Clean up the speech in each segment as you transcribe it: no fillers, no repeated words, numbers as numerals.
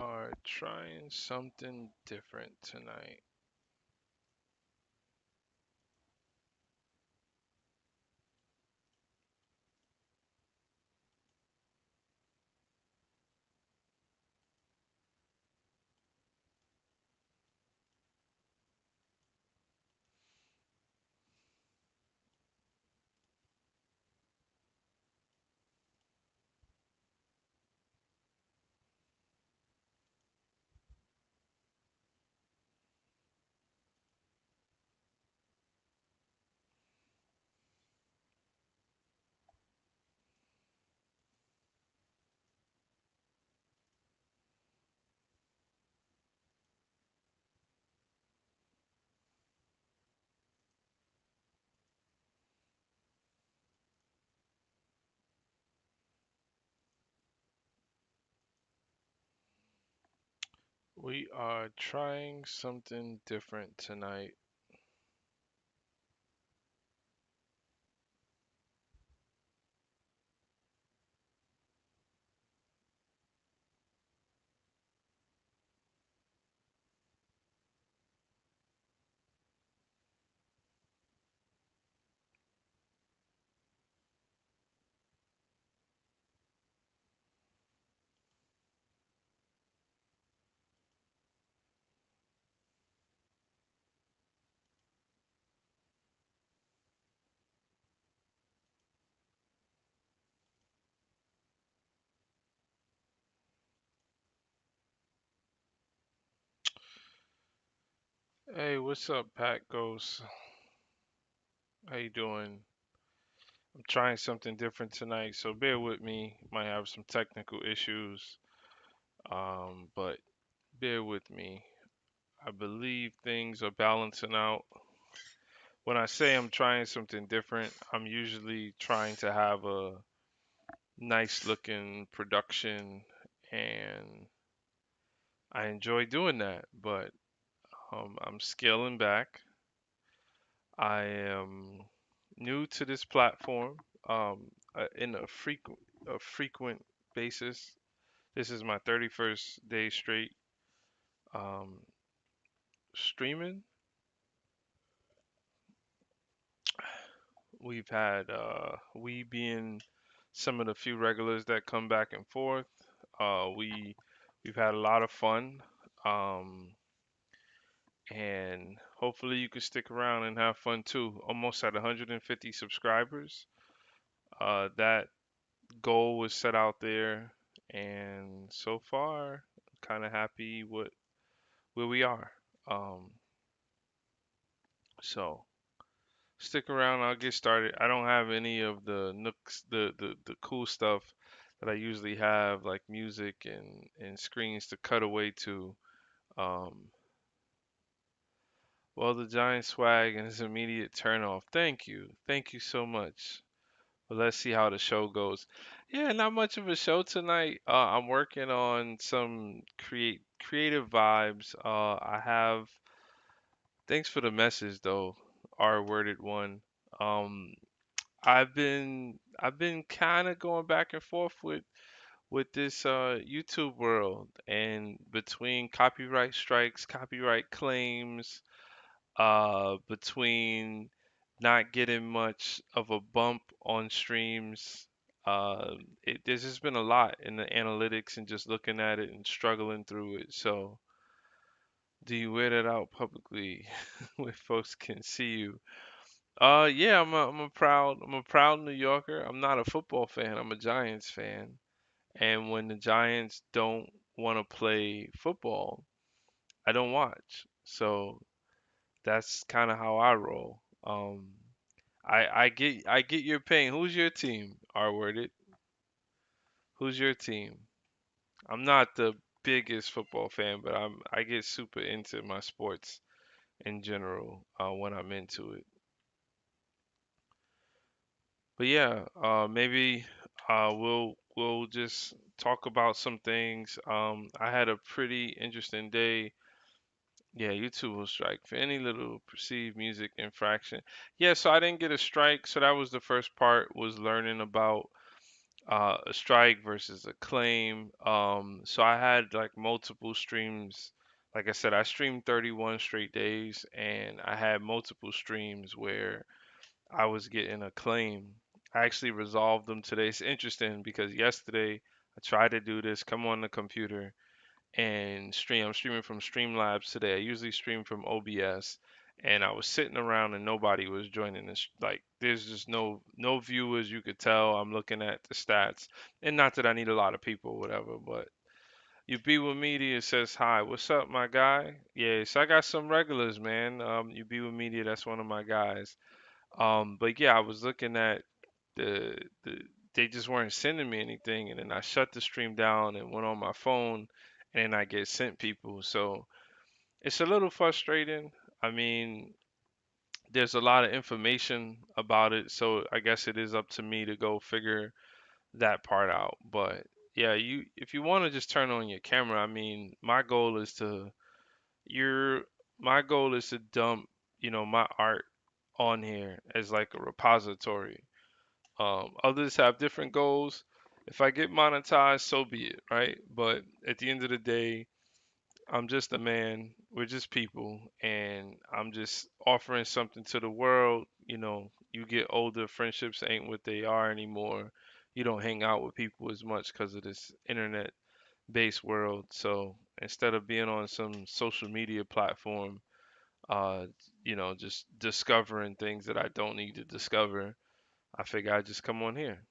are trying something different tonight. We are trying something different tonight. Hey, what's up, Pat Ghost? How you doing? I'm trying something different tonight, so bear with me. Might have some technical issues, but bear with me. I believe things are balancing out. When I say I'm trying something different, I'm usually trying to have a nice looking production, and I enjoy doing that, but I'm scaling back. I am new to this platform in a frequent basis. This is my 31st day straight um, streaming. We've had we being some of the few regulars that come back and forth. We've had a lot of fun. Um, and hopefully you can stick around and have fun too. Almost at 150 subscribers. That goal was set out there, and so far, kind of happy with where we are. Um, so stick around. I'll get started. I don't have any of the nooks, the cool stuff that I usually have, like music and screens to cut away to. Um, well, the giant swag and his immediate turn off. Thank you so much. But let's see how the show goes. Yeah, not much of a show tonight. I'm working on some creative vibes. I have. Thanks for the message though, R worded one. Um, I've been kind of going back and forth with this YouTube world, and between copyright strikes, copyright claims, between not getting much of a bump on streams. There's just been a lot in the analytics and just looking at it and struggling through it. So, do you wear that out publicly where folks can see you? Yeah, I'm a proud New Yorker. I'm not a football fan. I'm a Giants fan. And when the Giants don't want to play football, I don't watch. So that's kind of how I roll. I get your pain. Who's your team? R worded. Who's your team? I'm not the biggest football fan, but I get super into my sports in general when I'm into it. But yeah, maybe we'll just talk about some things. I had a pretty interesting day. Yeah, YouTube will strike for any little perceived music infraction. Yeah, so I didn't get a strike, so that was the first part was learning about a strike versus a claim. So I had like multiple streams. Like I said, I streamed 31 straight days, and I had multiple streams where I was getting a claim. I actually resolved them today. It's interesting because yesterday I tried to do this, come on the computer and stream. I'm streaming from Streamlabs today. I usually stream from OBS, and I was sitting around and nobody was joining this. Like, there's just no viewers. You could tell. I'm looking at the stats, and not that I need a lot of people, or whatever. But you be with media says hi. What's up, my guy? Yes, I got some regulars, man. You be with media. That's one of my guys. But yeah, I was looking at the they just weren't sending me anything, and then I shut the stream down and went on my phone, and then I get sent people. So it's a little frustrating. I mean, there's a lot of information about it, so I guess it is up to me to go figure that part out. But yeah, you if you want to just turn on your camera, I mean, your my goal is to dump, my art on here as like a repository. Others have different goals. If I get monetized, so be it, right? But at the end of the day, I'm just a man. We're just people, and I'm just offering something to the world. You get older, friendships ain't what they are anymore. You don't hang out with people as much because of this internet-based world. So instead of being on some social media platform, uh, just discovering things that I don't need to discover, I figure I just come on here.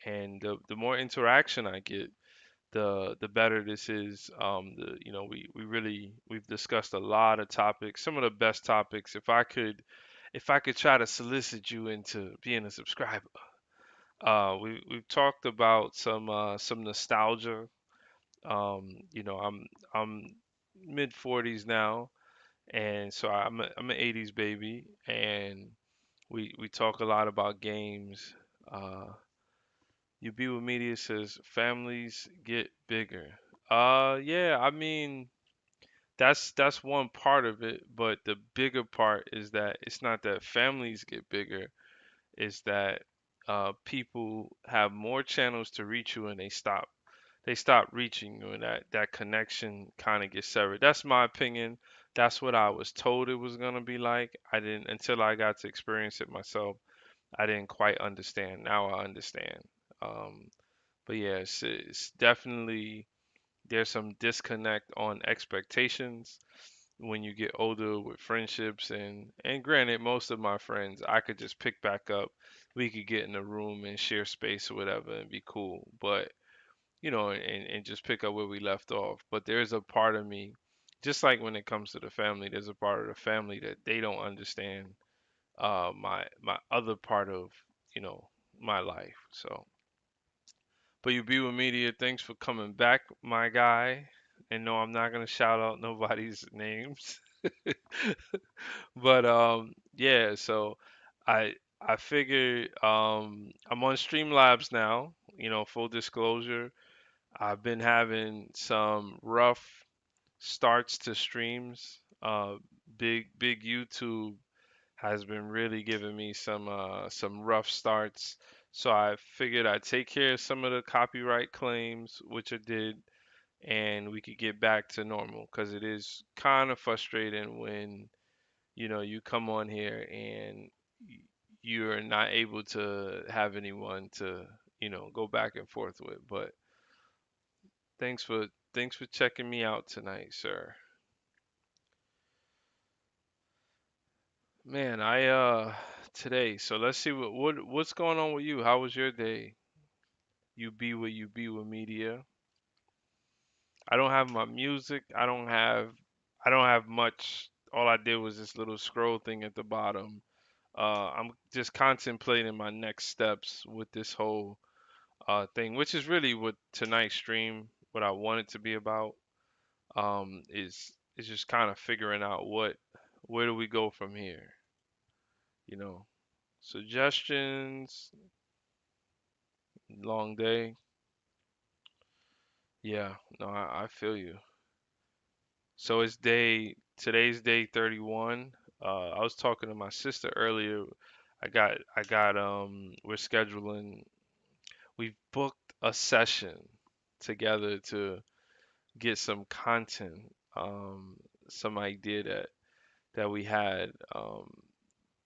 And the more interaction I get, the better this is. We've discussed a lot of topics, some of the best topics. If I could try to solicit you into being a subscriber, we've talked about some nostalgia. I'm mid 40s now, and so I'm an 80s baby, and we talk a lot about games. Uh, You be with media says families get bigger. Yeah, I mean that's one part of it, but the bigger part is that it's not that families get bigger, it's that people have more channels to reach you and they stop reaching you, and that connection kind of gets severed. That's my opinion. That's what I was told it was gonna be like. I didn't until I got to experience it myself. I didn't quite understand. Now I understand. Um, but yeah, it's definitely there's some disconnect on expectations when you get older with friendships, and granted, most of my friends I could just pick back up. We could get in a room and share space or whatever and be cool. But and just pick up where we left off. But there's a part of me, just like when it comes to the family, there's a part of the family that they don't understand my other part of, my life. So but you be with media. Thanks for coming back, my guy. And no, I'm not gonna shout out nobody's names. But yeah. So I figured I'm on Streamlabs now. Full disclosure, I've been having some rough starts to streams. Big YouTube has been really giving me some rough starts. So I figured I'd take care of some of the copyright claims, which I did, and we could get back to normal because it is kind of frustrating when you come on here and you're not able to have anyone to go back and forth with. But thanks for checking me out tonight, sir. Man, I today. So let's see what's going on with you. How was your day? You be with media. I don't have my music. I don't have much. All I did was this little scroll thing at the bottom. I'm just contemplating my next steps with this whole thing, which is really what tonight's stream, what I want it to be about. Is just kind of figuring out where do we go from here? You know, Suggestions, long day. Yeah, no, I feel you. So today's day 31. I was talking to my sister earlier. We're scheduling. we've booked a session together to get some content, some idea that we had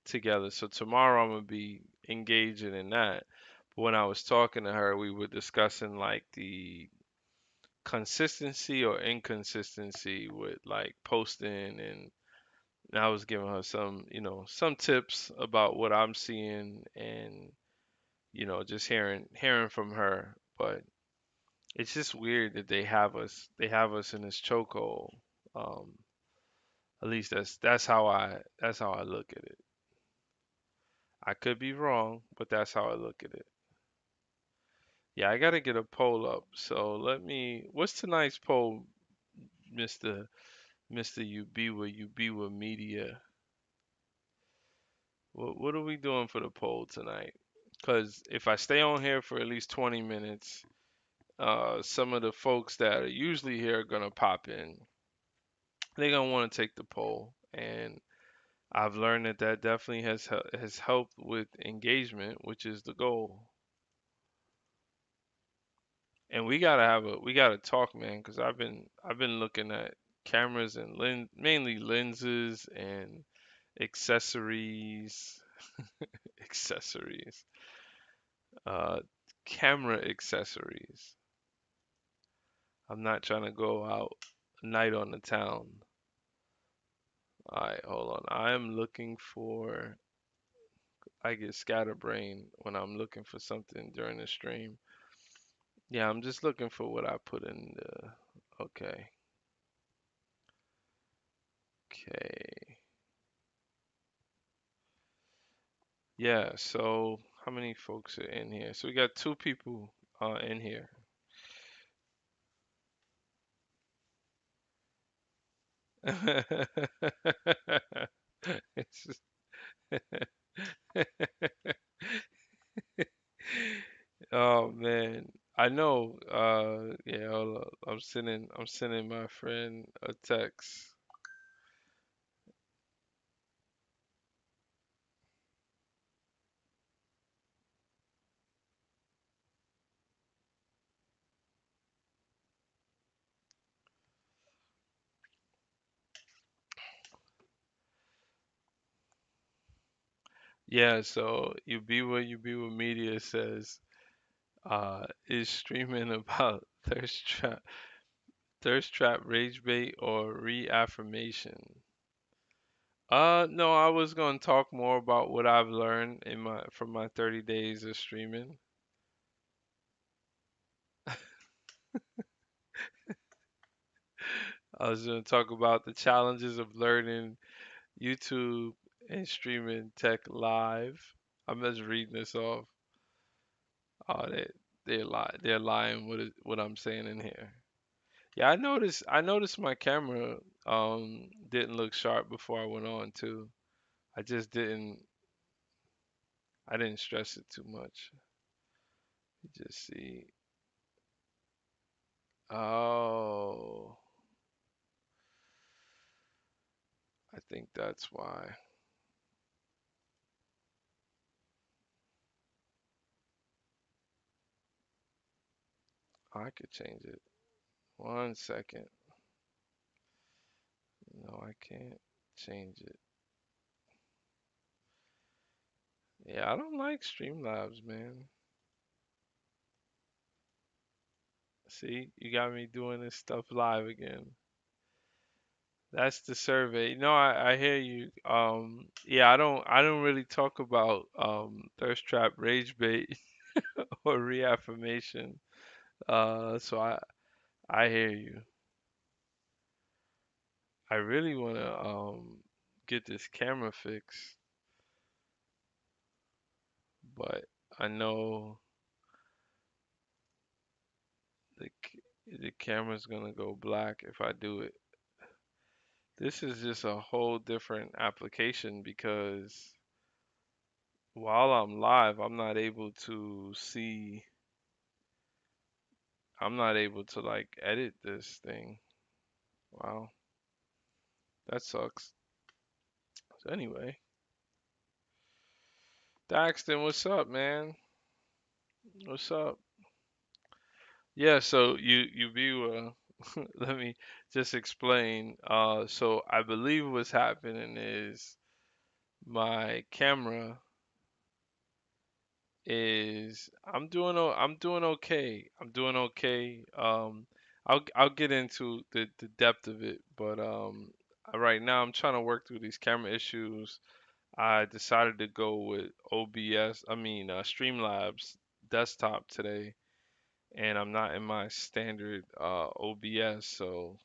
together. So tomorrow I'm gonna be engaging in that. But when I was talking to her, we were discussing like the consistency or inconsistency with like posting, and I was giving her some, some tips about what I'm seeing, and just hearing from her. But it's just weird that they have us in this chokehold. Um, at least that's how I look at it. I could be wrong, but that's how I look at it. Yeah, I gotta get a poll up. So what's tonight's poll, Mister You be with Media? What are we doing for the poll tonight? Because if I stay on here for at least 20 minutes, some of the folks that are usually here are gonna pop in. They're gonna want to take the poll, and I've learned that definitely has helped with engagement, which is the goal. And we gotta talk, man, because I've been looking at cameras and mainly lenses and accessories, accessories, uh, camera accessories. I'm not trying to go out night on the town. All right, hold on. I am looking for. I get scatterbrained when I'm looking for something during the stream. Yeah, I'm just looking for what I put in the. Okay, okay. Yeah, so how many folks are in here? So we got two people in here. It's just- Oh man, I know. Yeah, hold up. I'm sending my friend a text. Yeah, so you be with media says is streaming about thirst trap rage bait or reaffirmation. No, I was gonna talk more about what I've learned in my from my 30 days of streaming. I was gonna talk about the challenges of learning YouTube and streaming tech live. I'm just reading this off. Oh, they're lying what I'm saying in here. Yeah, I noticed my camera didn't look sharp before I went on too. I just I didn't stress it too much. Just see. Oh, I think that's why. I could change it. 1 second. No, I can't change it. Yeah, I don't like Streamlabs, man. See, you got me doing this stuff live again. That's the survey. No, I hear you. Yeah, I don't really talk about thirst trap, rage bait, or reaffirmation. So I hear you. I really wanna get this camera fixed, but I know the camera's gonna go black if I do it. This is just a whole different application because while I'm live, I'm not able to like edit this thing. Wow, that sucks. So anyway, Daxton, what's up, man? What's up? Yeah, so you view let me just explain. So I believe what's happening is my camera is I'm doing okay. I'm doing okay. I'll get into the depth of it, but right now I'm trying to work through these camera issues. I decided to go with OBS, Streamlabs desktop today, and I'm not in my standard OBS, so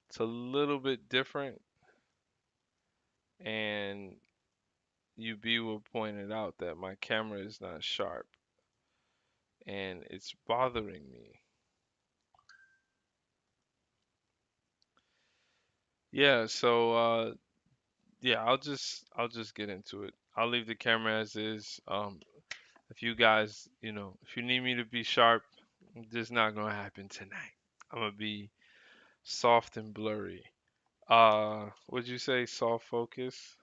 it's a little bit different. And UB will pointed out that my camera is not sharp, and it's bothering me. Yeah, so yeah, I'll just get into it. I'll leave the camera as is. If you guys, if you need me to be sharp, this not gonna happen tonight. I'm gonna be soft and blurry. Would you say soft focus?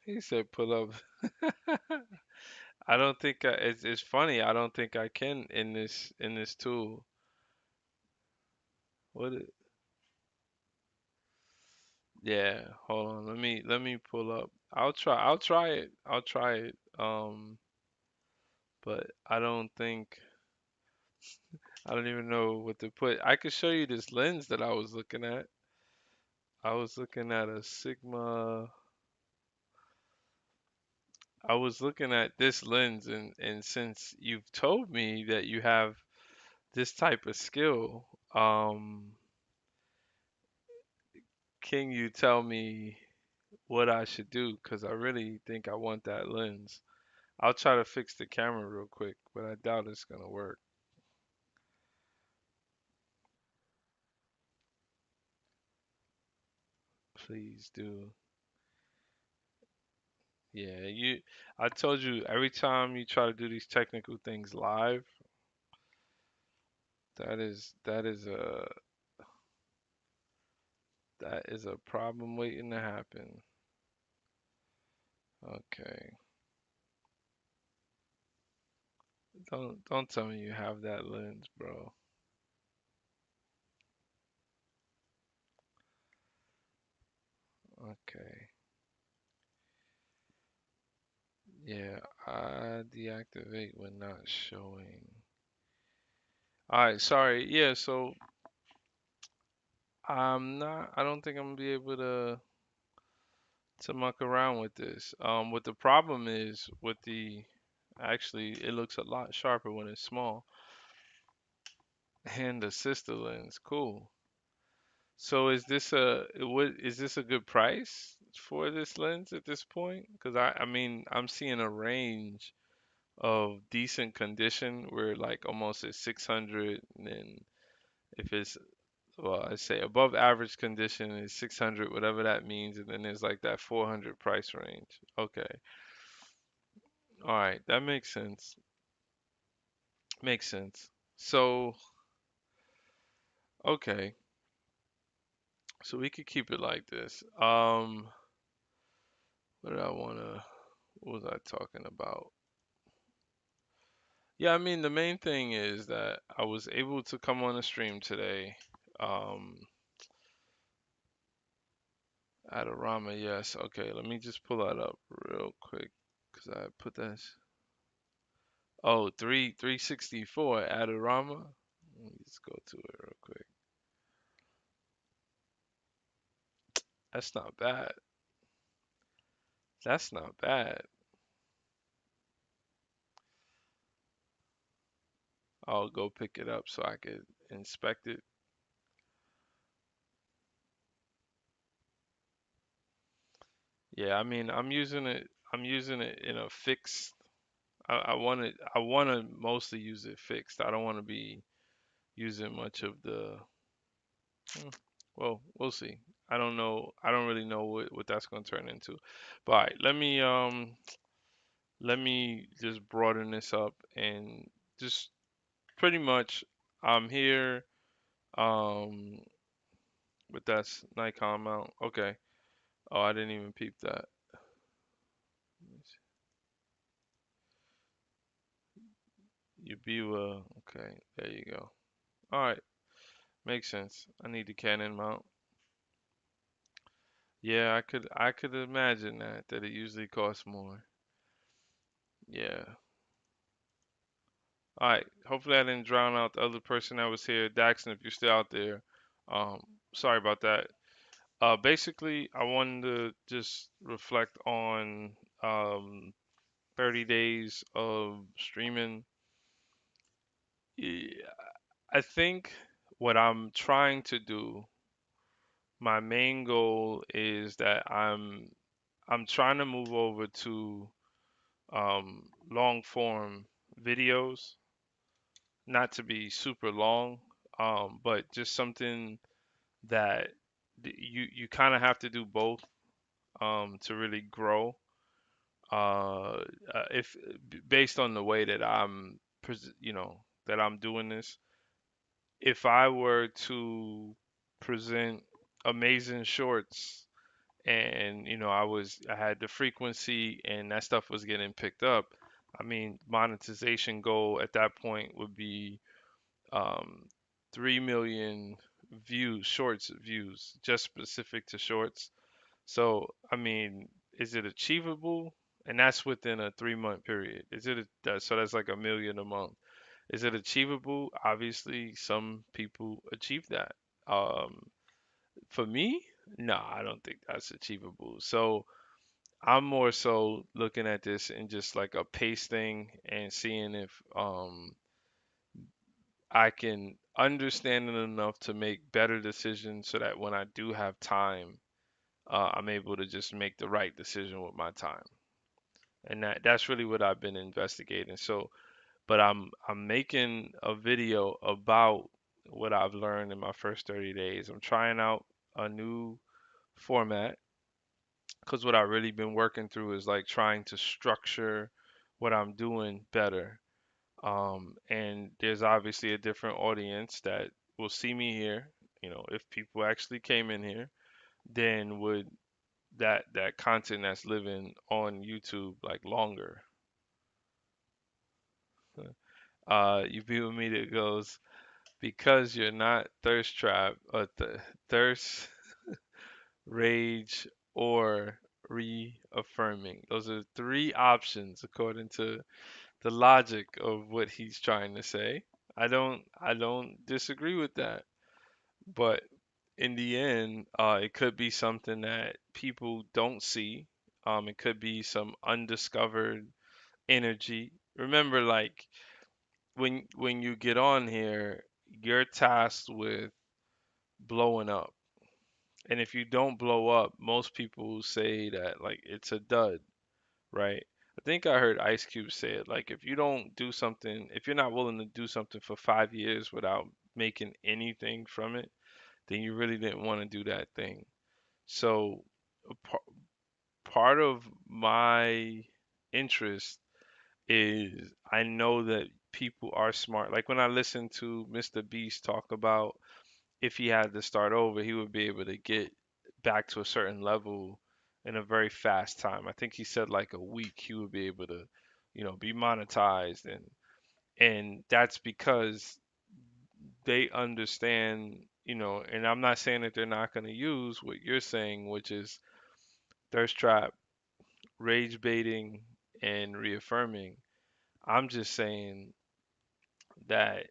He said pull up. I don't think it's funny. I don't think I can in this tool. What? Yeah, hold on. Let me pull up. I'll try it. I'll try it. But I don't even know what to put. I could show you this lens that I was looking at. I was looking at a Sigma. I was looking at this lens, and since you've told me that you have this type of skill, can you tell me what I should do? Because I really think I want that lens. I'll try to fix the camera real quick, but I doubt it's gonna work. Please do. Yeah, I told you every time you try to do these technical things live, that is a problem waiting to happen. Okay. Don't tell me you have that lens, bro. Okay. Yeah, I deactivate when not showing. All right, sorry. Yeah, so I don't think I'm gonna be able to muck around with this. What the problem is with actually, it looks a lot sharper when it's small. And the sister lens, cool. So is this a good price for this lens at this point? Because I mean, I'm seeing a range of decent condition where like almost at 600, and then if it's, well, I say above average condition is 600, whatever that means, and then there's like that 400 price range. Okay. All right, that makes sense. Makes sense. So, okay. So we could keep it like this. What did I wanna what was I talking about? Yeah, I mean the main thing is that I was able to come on the stream today. Um Adorama, yes. Okay, let me just pull that up real quick because I put that. Oh, 364 Adorama. Let me just go to it real quick. That's not bad. That's not bad. I'll go pick it up so I could inspect it. Yeah, I mean, I'm using it in a fixed. I want to mostly use it fixed. I don't want to be using much of the. hmm, Well, we'll see. I don't know. I don't really know what that's going to turn into. But all right, let me just broaden this up and just pretty much I'm here. Um, but that's Nikon mount. Okay. Oh, I didn't even peep that. You be well. Okay, there you go. All right, makes sense. I need the Canon mount. Yeah, I could imagine that it usually costs more. Yeah. All right. Hopefully I didn't drown out the other person that was here. Daxon, if you're still out there, um, sorry about that. Basically, I wanted to just reflect on 30 days of streaming. Yeah, I think what I'm trying to do, my main goal is that I'm trying to move over to long form videos, not to be super long, but just something that you kind of have to do both to really grow. If based on the way that that I'm doing this, if I were to present amazing shorts and I had the frequency and that stuff was getting picked up, I mean monetization goal at that point would be um 3 million views, shorts views, just specific to shorts. So I mean, is it achievable? And that's within a 3 month period. So that's like a million a month. Is it achievable? Obviously, some people achieve that. Um, for me, no, I don't think that's achievable. So I'm more so looking at this in just like a pace thing and seeing if I can understand it enough to make better decisions so that when I do have time, I'm able to just make the right decision with my time. And that's really what I've been investigating. So, but I'm making a video about what I've learned in my first 30 days. I'm trying out a new format because what I've really been working through is like trying to structure what I'm doing better. And there's obviously a different audience that will see me here. If people actually came in here, then would that content that's living on YouTube like longer. You be with me that goes because you're not thirst trap or thirst rage or reaffirming. Those are three options according to the logic of what he's trying to say. I don't disagree with that, but in the end, it could be something that people don't see. It could be some undiscovered energy. Remember, like when you get on here, you're tasked with blowing up. And if you don't blow up, most people say that like it's a dud, right? I think I heard Ice Cube say it like if you don't do something, if you're not willing to do something for 5 years without making anything from it, then you really didn't want to do that thing. So a part of my interest is I know that people are smart. Like when I listen to Mr. Beast talk about if he had to start over, he would be able to get back to a certain level in a very fast time. I think he said like a week he would be able to, be monetized and that's because they understand, and I'm not saying that they're not going to use what you're saying, which is thirst trap, rage baiting, and reaffirming. I'm just saying that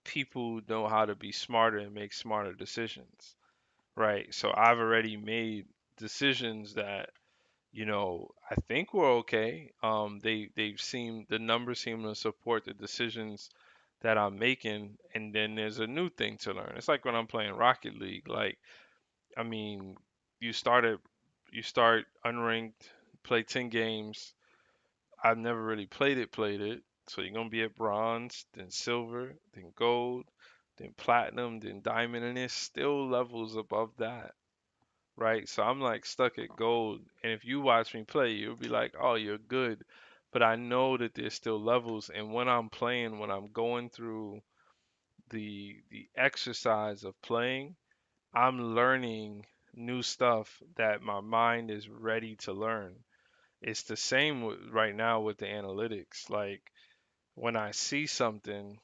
people know how to be smarter and make smarter decisions, right? So I've already made decisions that, I think were okay. The numbers seem to support the decisions that I'm making, and then there's a new thing to learn. It's like when I'm playing Rocket League. Like, I mean, you started, you start unranked, play 10 games. I've never really played it. So you're gonna be at bronze, then silver, then gold, then platinum, then diamond, and there's still levels above that, right? So I'm like stuck at gold, and if you watch me play, you'll be like, "Oh, you're good," but I know that there's still levels, and when I'm playing, when I'm going through the exercise of playing, I'm learning new stuff that my mind is ready to learn. It's the same right now with the analytics. Like when I see something,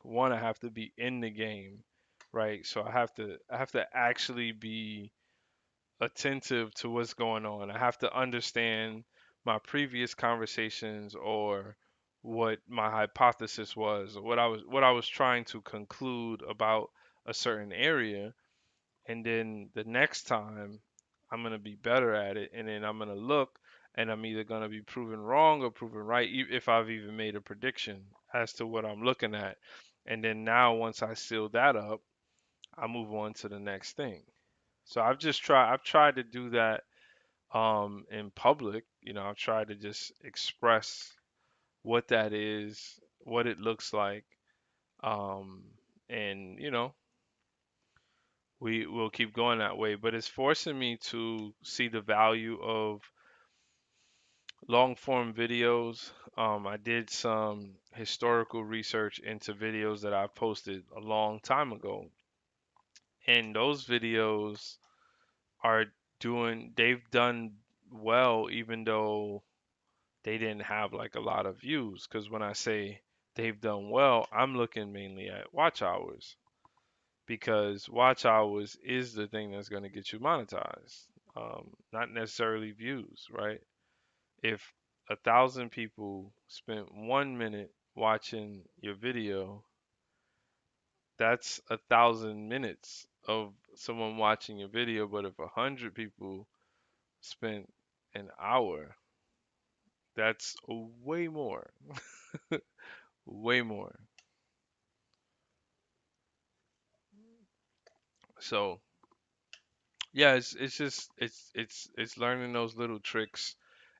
one, I have to be in the game, right? So I have to actually be attentive to what's going on. I have to understand my previous conversations or what my hypothesis was, or what I was trying to conclude about a certain area, and then the next time I'm gonna be better at it, and then I'm gonna look, and I'm either gonna be proven wrong or proven right, if I've even made a prediction as to what I'm looking at. And then now, once I seal that up, I move on to the next thing. So I've tried to do that in public. I've tried to just express what that is, what it looks like, um, and we will keep going that way. But it's forcing me to see the value of long form videos. I did some historical research into videos that I posted a long time ago, and those videos are they've done well, even though they didn't have like a lot of views. Because when I say they've done well, I'm looking mainly at watch hours, because watch hours is the thing that's going to get you monetized, not necessarily views, right? If 1,000 people spent 1 minute watching your video, that's 1,000 minutes of someone watching your video. But if 100 people spent an hour, that's way more, way more. So yeah, it's learning those little tricks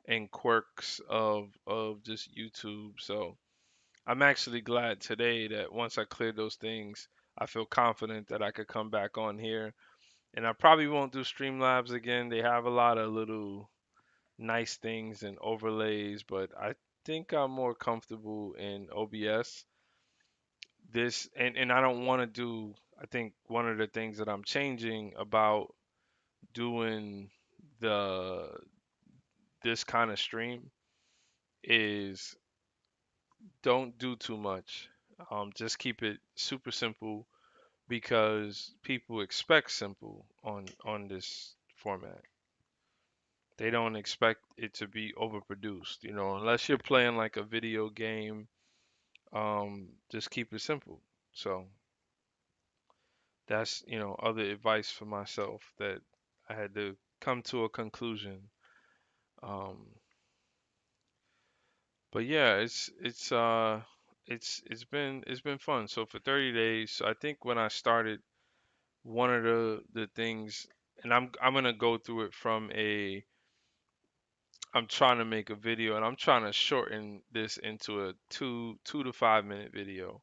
and quirks of just YouTube. So I'm actually glad today that once I cleared those things, I feel confident that I could come back on here. And I probably won't do Streamlabs again. They have a lot of little nice things and overlays, but I think I'm more comfortable in OBS. And I don't want to do, I think one of the things that I'm changing about doing the this kind of stream is don't do too much. Just keep it super simple, because people expect simple on this format. They don't expect it to be overproduced, unless you're playing like a video game. Just keep it simple. So that's, other advice for myself that I had to come to a conclusion. Um, but yeah, it's been fun. So for 30 days, I think when I started, one of the things, and I'm gonna go through it from a I'm trying to make a video, and I'm trying to shorten this into a 2 to 5 minute video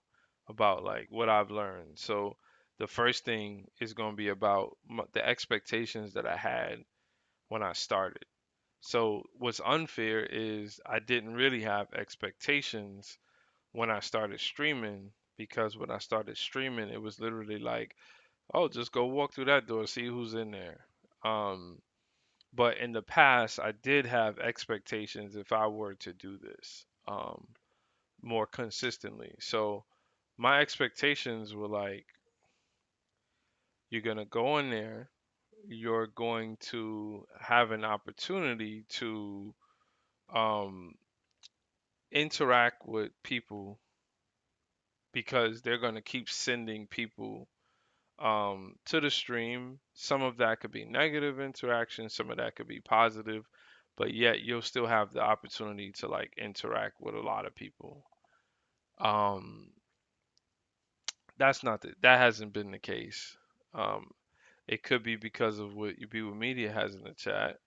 about like what I've learned. So the first thing is going to be about the expectations that I had when I started. So what's unfair is I didn't really have expectations when I started streaming, because when I started streaming, it was literally like, oh, just go walk through that door, see who's in there. Um, but in the past, I did have expectations if I were to do this more consistently. So my expectations were like, you're going to go in there, you're going to have an opportunity to um, interact with people, because they're going to keep sending people to the stream. Some of that could be negative interaction, some of that could be positive, but yet you'll still have the opportunity to like interact with a lot of people. Um, that hasn't been the case. Um, it could be because of what You Be With Media has in the chat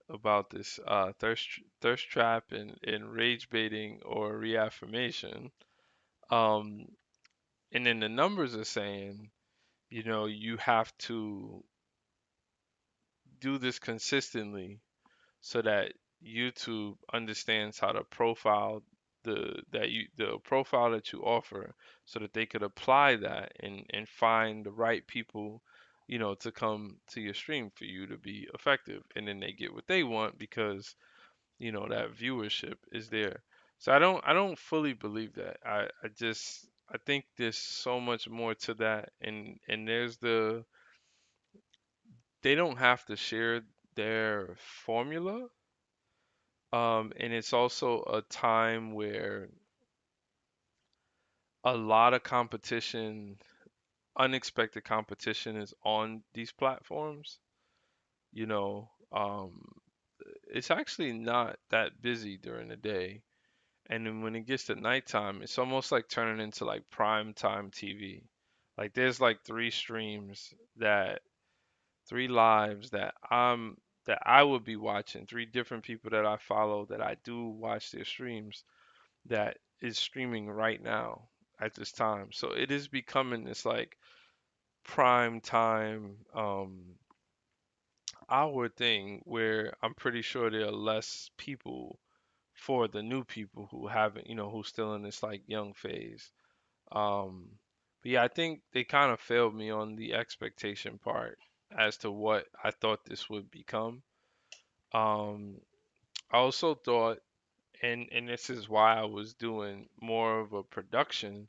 about this thirst trap and rage baiting or reaffirmation. Um, and then the numbers are saying, you have to do this consistently so that YouTube understands how to profile the profile that you offer, so that they could apply that and find the right people, to come to your stream for you to be effective. And then they get what they want, because that viewership is there. So I don't fully believe that. I think there's so much more to that, and there's they don't have to share their formula. And it's also a time where a lot of competition, unexpected competition is on these platforms. You know, it's actually not that busy during the day. And then when it gets to nighttime, it's almost like turning into like prime time TV. Like there's like three streams that three lives that I would be watching, three different people that I follow that I do watch their streams that is streaming right now at this time. So it is becoming this like prime time hour thing where I'm pretty sure there are less people for the new people who haven't, who's still in this like young phase. Um, but yeah, I think they kind of failed me on the expectation part as to what I thought this would become. Um, I also thought, and this is why I was doing more of a production.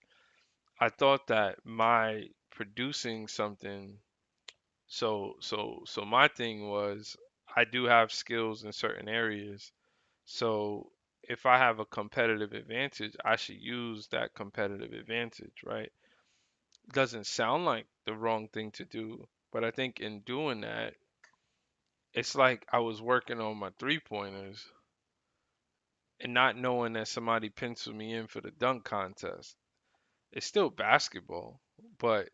I thought that my producing something, so my thing was I do have skills in certain areas. So if I have a competitive advantage, I should use that competitive advantage, right? Doesn't sound like the wrong thing to do, but I think in doing that, it's like I was working on my three pointers and not knowing that somebody penciled me in for the dunk contest. It's still basketball, but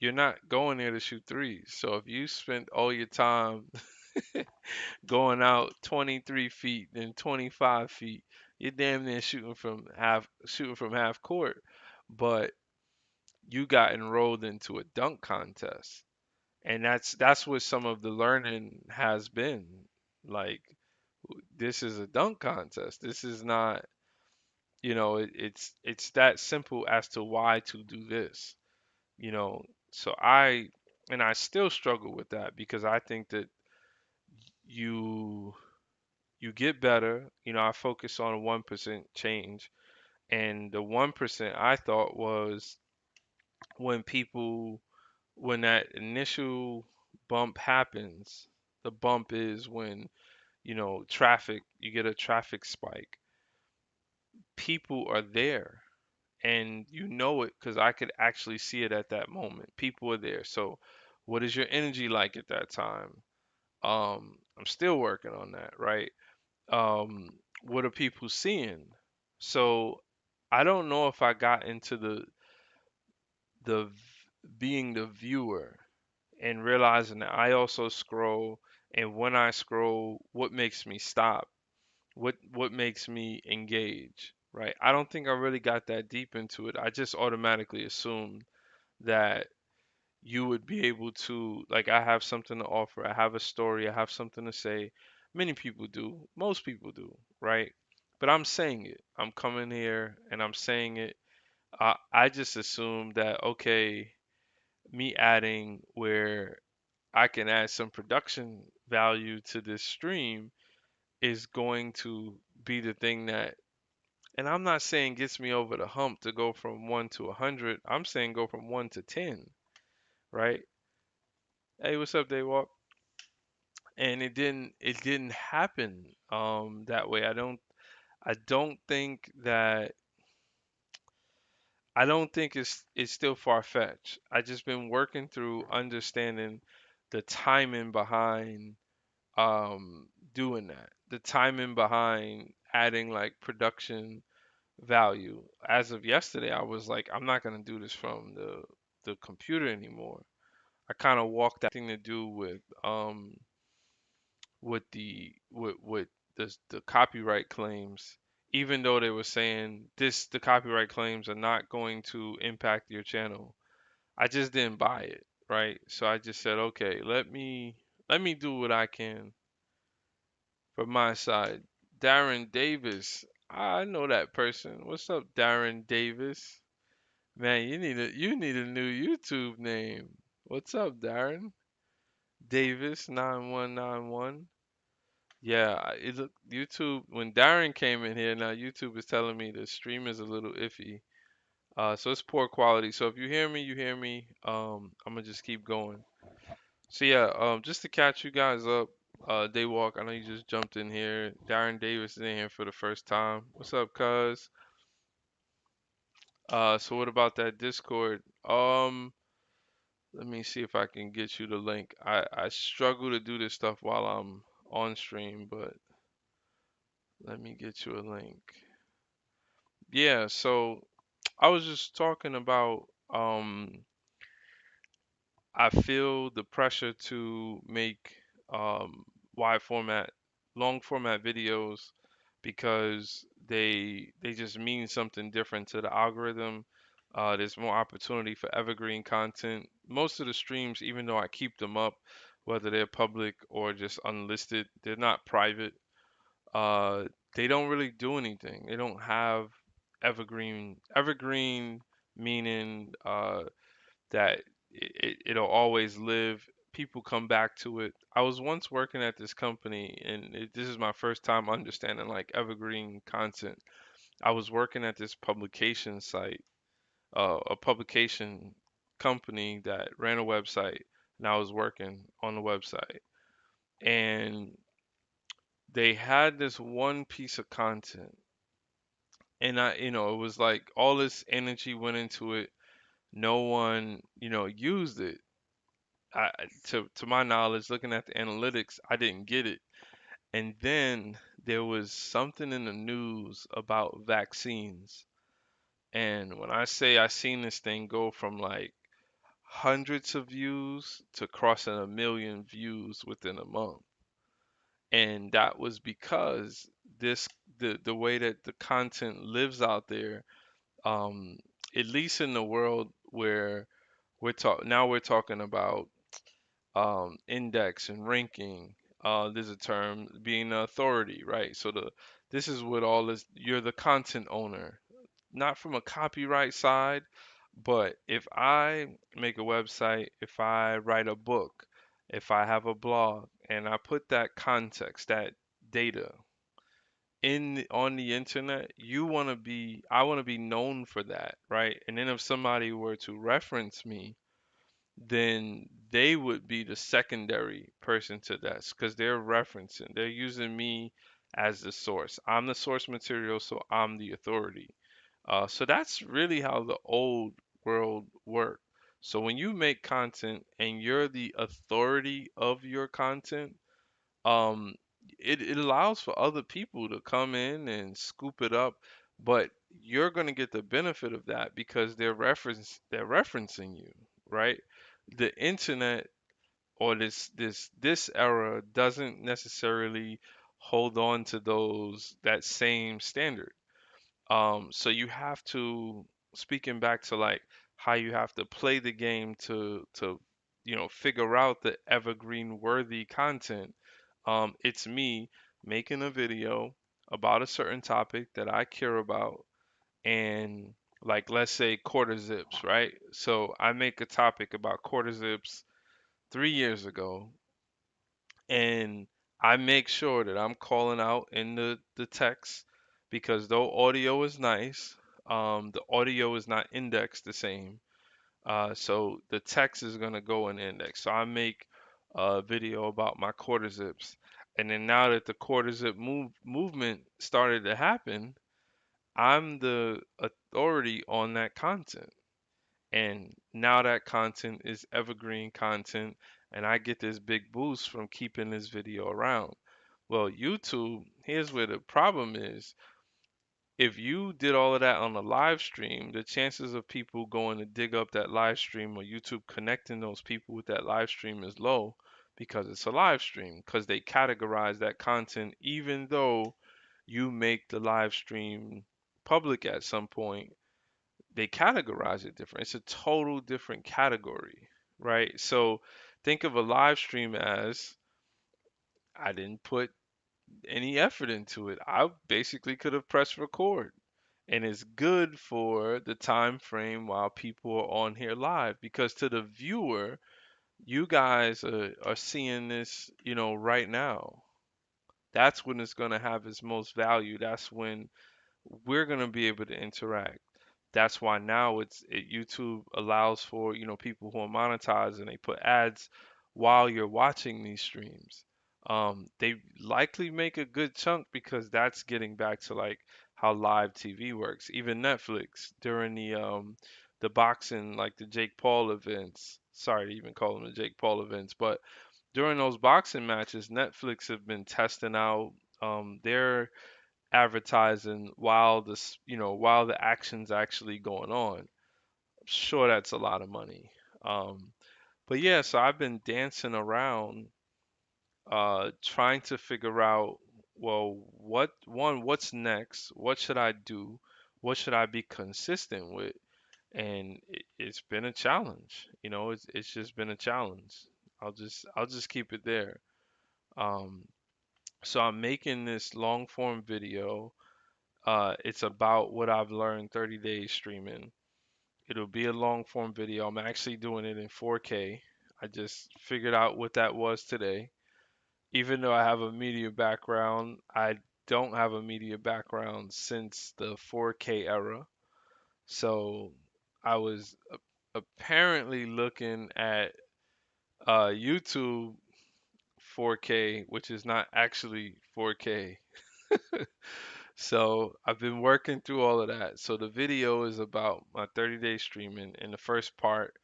you're not going there to shoot threes. So if you spent all your time going out 23 feet, then 25 feet, you're damn near shooting from half court, but you got enrolled into a dunk contest. And that's what some of the learning has been. Like this is a dunk contest. This is not, it's that simple as to why to do this, you know. So I still struggle with that because I think that you you get better. I focus on a 1% change, and the 1% I thought was when people when that initial bump happens. The bump is when traffic, you get a traffic spike. People are there, and you know it because I could actually see it at that moment. People are there. So, what is your energy like at that time? I'm still working on that, right? Um, what are people seeing? So, I don't know if I got into being the viewer and realizing that I also scroll, and when I scroll, what makes me stop? What makes me engage, right? I don't think I really got that deep into it. I just automatically assumed that you would be able to, like, I have something to offer, I have a story, I have something to say. Many people do, most people do, right? But I'm saying it. I'm coming here and I'm saying it. I just assumed that okay, me adding where I can add some production value to this stream is going to be the thing that, and I'm not saying gets me over the hump to go from 1 to 100. I'm saying go from 1 to 10, right? Hey, what's up, Daywalk? And it didn't happen that way. I don't think that I don't think it's still far-fetched. I just been working through understanding the timing behind doing that. The timing behind adding like production value. As of yesterday, I was like, I'm not gonna do this from the computer anymore. I kind of walked that thing to do with the copyright claims, even though they were saying the copyright claims are not going to impact your channel. I just didn't buy it, right? So I just said, okay, let me do what I can from my side. Darren Davis, I know that person. What's up, Darren Davis? Man, you need a new YouTube name. What's up, Darren? Davis 9191. Yeah, it look YouTube when Darren came in here. Now YouTube is telling me the stream is a little iffy. So it's poor quality. So if you hear me, you hear me. I'm gonna just keep going. So yeah, just to catch you guys up, Daywalk. I know you just jumped in here. Darren Davis is in here for the first time. What's up, cuz? So what about that Discord? Let me see if I can get you the link. I struggle to do this stuff while I'm on stream, but let me get you a link. Yeah, so I was just talking about I feel the pressure to make wide format, long format videos because they just mean something different to the algorithm. There's more opportunity for evergreen content. Most of the streams, even though I keep them up, whether they're public or just unlisted, they're not private. Uh, they don't really do anything. They don't have evergreen. Evergreen meaning that it'll always live. People come back to it. I was once working at this company, and this is my first time understanding like evergreen content. I was working at this publication site, a publication company that ran a website, and I was working on the website. And they had this one piece of content, and it was like all this energy went into it. No one, used it. To my knowledge, looking at the analytics, I didn't get it. And then there was something in the news about vaccines. And when I say I seen this thing go from like hundreds of views to crossing 1 million views within a month. And that was because this the way that the content lives out there, um, at least in the world where we're talking about index and ranking. There's a term being an authority, right? So this is what all this. You're the content owner, not from a copyright side, but if I make a website, if I write a book, if I have a blog, and I put that context, that data on the internet, I want to be known for that, right? And then if somebody were to reference me, then they would be the secondary person to that because they're using me as the source. I'm the source material, so I'm the authority. So that's really how the old world worked. So when you make content and you're the authority of your content, um, it allows for other people to come in and scoop it up, but you're going to get the benefit of that because they're referencing you, right? The internet or this era doesn't necessarily hold on to those that same standard. So you have to, speaking back to like how you have to play the game to figure out the evergreen worthy content. It's me making a video about a certain topic that I care about, and like let's say quarter zips, right? So I make a topic about quarter zips 3 years ago, and I make sure that I'm calling out in the text because though audio is nice, the audio is not indexed the same. So the text is gonna go in index. So I make a video about my quarter zips, and then now that the quarter zip movement started to happen, I'm the authority on that content. And now that content is evergreen content, and I get this big boost from keeping this video around. Well, YouTube, here's where the problem is. If you did all of that on a live stream, the chances of people going to dig up that live stream or YouTube connecting those people with that live stream is low because it's a live stream, because they categorize that content even though you make the live stream public at some point, they categorize it different. It's a total different category, right? So think of a live stream as I didn't put any effort into it. I basically could have pressed record. And it's good for the time frame while people are on here live because to the viewer, you guys are seeing this, right now. That's when it's going to have its most value. That's when we're going to be able to interact. That's why now YouTube allows for, people who are monetized and they put ads while you're watching these streams. They likely make a good chunk because that's getting back to like how live TV works. Even Netflix during the boxing, like the Jake Paul events. Sorry to even call them the Jake Paul events, but during those boxing matches, Netflix have been testing out their advertising while while the action's actually going on. Sure, that's a lot of money. Um, but yeah, so I've been dancing around, trying to figure out, well, what's next? What should I do? What should I be consistent with? And it's been a challenge. It's just been a challenge. I'll just keep it there. Um, so I'm making this long form video. It's about what I've learned 30 days streaming. It'll be a long form video. I'm actually doing it in 4K. I just figured out what that was today. Even though I have a media background, I don't have a media background since the 4K era. So I was apparently looking at YouTube 4K, which is not actually 4K. So I've been working through all of that. So the video is about my 30-day streaming, and the first part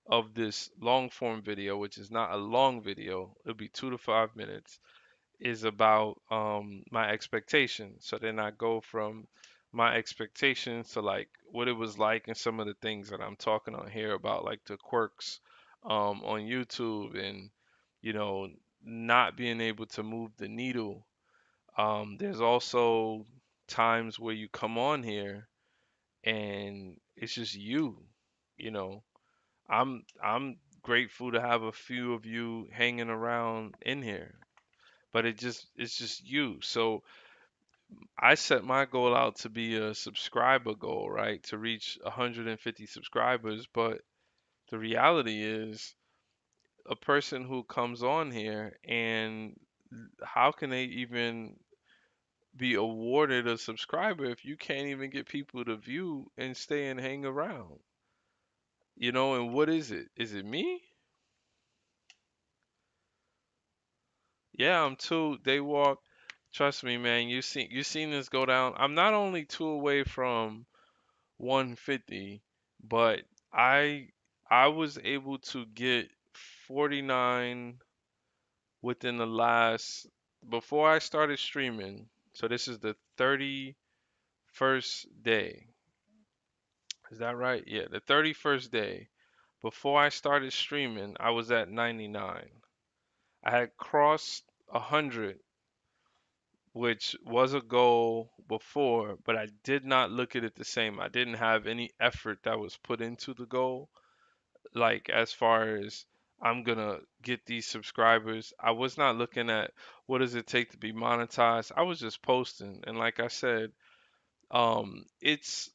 of this long form video, which is not a long video, it'll be 2 to 5 minutes, is about my expectations. So then I go from my expectations to like what it was like and some of the things that I'm talking on here about, like the quirks on YouTube and you know not being able to move the needle. There's also times where you come on here and it's just you, you know. I'm grateful to have a few of you hanging around in here, but it's just you. So I set my goal out to be a subscriber goal, right? To reach 150 subscribers, but the reality is a person who comes on here and how can they even be awarded a subscriber if you can't even get people to view and stay and hang around? And what is it? Is it me? Yeah, I'm two. They walk. Trust me, man. You seen this go down. I'm not only two away from 150, but I I was able to get 49 within the last before I started streaming. So this is the 31st day. Is that right? Yeah, the 31st day. Before I started streaming, I was at 99. I had crossed 100, which was a goal before, but I did not look at it the same. I didn't have any effort that was put into the goal. Like, as far as I'm gonna get these subscribers, I was not looking at what does it take to be monetized. I was just posting. And like I said, it's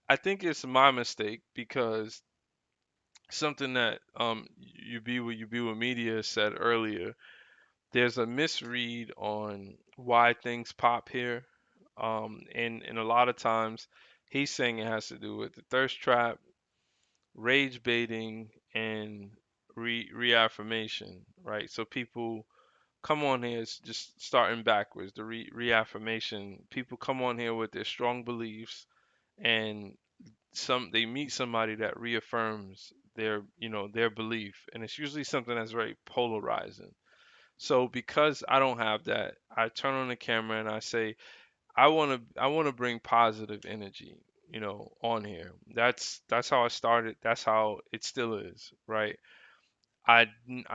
I think it's my mistake because something that you be with media said earlier, there's a misread on why things pop here. And a lot of times he's saying it has to do with the thirst trap, rage baiting, and reaffirmation, right? So people come on here, it's just starting backwards. The reaffirmation, people come on here with their strong beliefs, and they meet somebody that reaffirms their belief, and it's usually something that's very polarizing. So because I don't have that, I turn on the camera and I say, I want to bring positive energy, on here. That's how I started. That's how it still is, right? I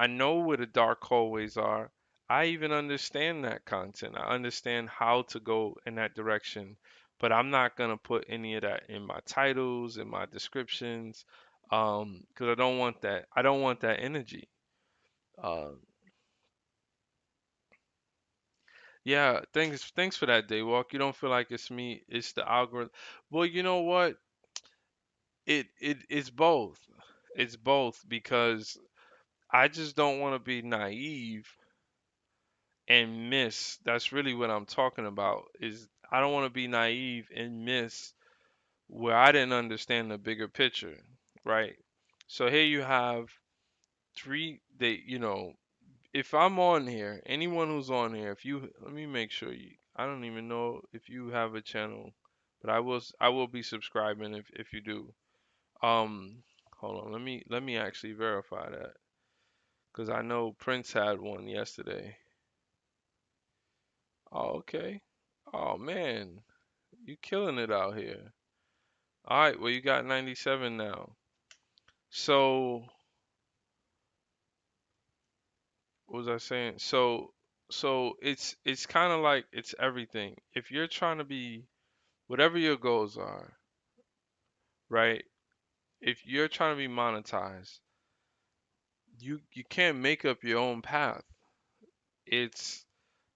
know where the dark hallways are. I even understand that content. I understand how to go in that direction, but I'm not gonna put any of that in my titles, in my descriptions, because I don't want that. I don't want that energy. Uh, Yeah, thanks for that, Daywalk. You don't feel like it's me, it's the algorithm. Well, you know what? It's both. It's both because I just don't want to be naive and miss. That's really what I'm talking about. Is I don't want to be naive and miss where I didn't understand the bigger picture, right? So here you have if I'm on here, anyone who's on here, if you let me make sure I don't even know if you have a channel, but I will be subscribing if you do. Um, hold on, let me actually verify that because I know Prince had one yesterday. Oh, okay. Oh man, you killing it out here. All right, well you got 97 now. So what was I saying? So it's kind of like it's everything. If you're trying to be whatever your goals are, right? If you're trying to be monetized, you can't make up your own path. It's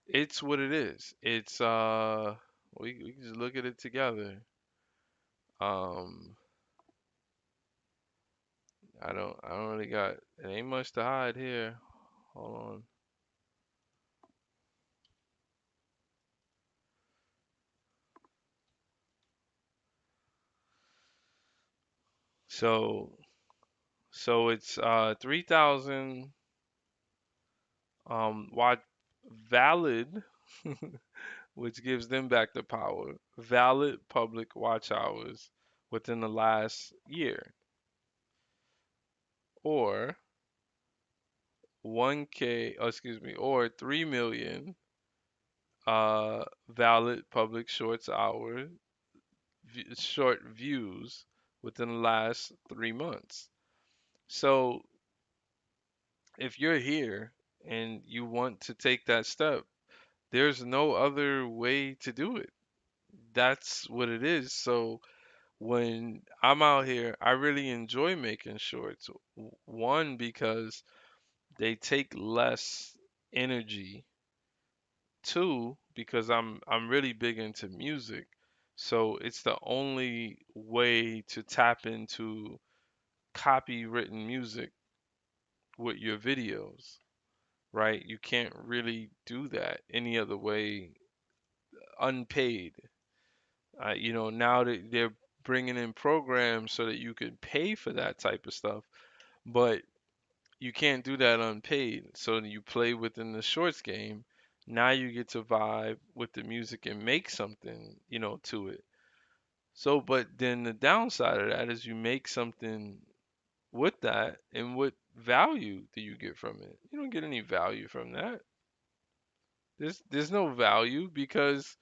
it's what it is. We can just look at it together. Um I don't really got it ain't much to hide here. Hold on. So so it's 3,000 watt valid which gives them back the power. Valid public watch hours within the last year, or 1K, excuse me, or 3 million valid public short views within the last 3 months. So if you're here and you want to take that step, there's no other way to do it. That's what it is. So when I'm out here, I really enjoy making shorts. One, because they take less energy. Two, because I'm really big into music. So it's the only way to tap into copywritten music with your videos, right? You can't really do that any other way unpaid. Now that they're bringing in programs so that you can pay for that type of stuff, but you can't do that unpaid. So you play within the shorts game. Now you get to vibe with the music and make something, to it. So, but then the downside of that is you make something with that, and what value do you get from it? You don't get any value from that. There's no value because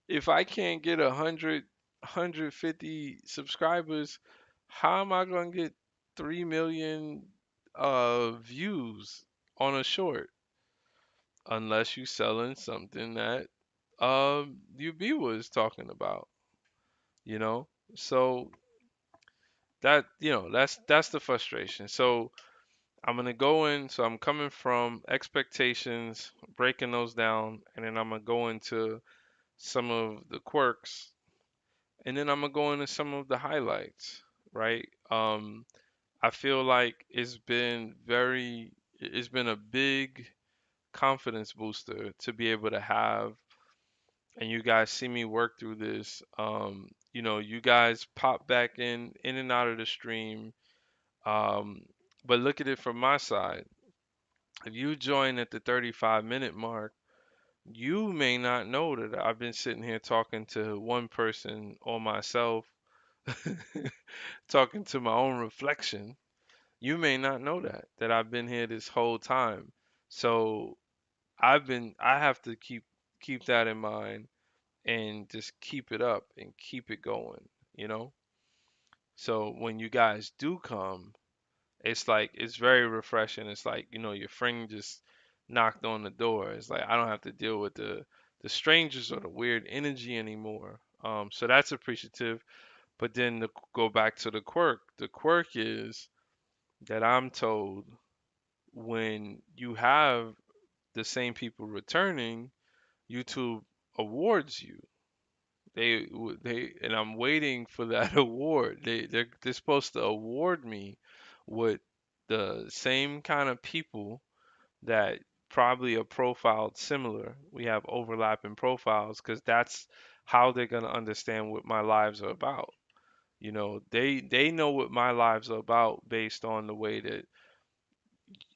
if I can't get 150 subscribers, how am I gonna get 3 million views on a short? Unless you selling something that UB was talking about, you know? So that's the frustration. So I'm gonna go in, so I'm coming from expectations, breaking those down, and then I'm gonna go into some of the quirks, and then I'm gonna go into some of the highlights, right? I feel like it's been a big confidence booster to be able to have, and you guys see me work through this. You guys pop back in and out of the stream. Um, but look at it from my side. If you join at the 35-minute mark, you may not know that I've been sitting here talking to one person or myself, talking to my own reflection. You may not know that I've been here this whole time. So I have to keep that in mind and just keep it up and keep it going, you know? So when you guys do come, it's like it's very refreshing. It's like, your friend just knocked on the door. It's like I don't have to deal with the strangers or the weird energy anymore. So that's appreciative. But then to go back to the quirk, the quirk is that I'm told when you have the same people returning, YouTube awards you. And I'm waiting for that award. They're supposed to award me with the same kind of people that probably are profiled similar. We have overlapping profiles because that's how they're gonna understand what my lives are about. They know what my lives are about based on the way that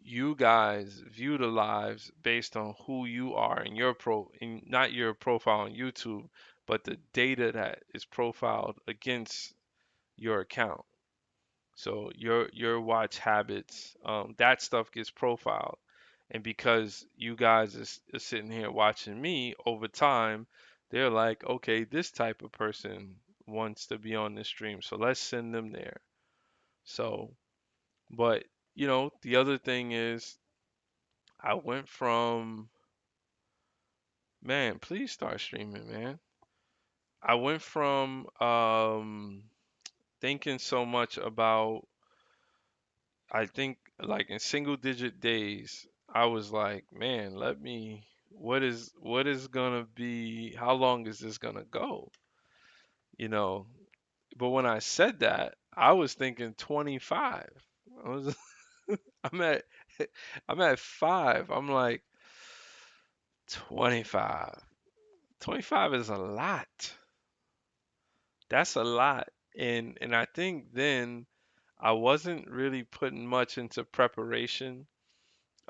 you guys view the lives based on who you are in in not your profile on YouTube, but the data that is profiled against your account. So your watch habits, that stuff gets profiled. And because you guys is sitting here watching me over time, they're like, okay, this type of person wants to be on this stream, so let's send them there. So, but the other thing is I went from, man, please start streaming, man. I went from thinking so much about, I think like in single digit days, I was like, man, what is gonna be, how long is this gonna go? You know, but when I said that, I was thinking 25. I was I'm at I'm at 5. I'm like 25. 25 is a lot. That's a lot. And I think then I wasn't really putting much into preparation.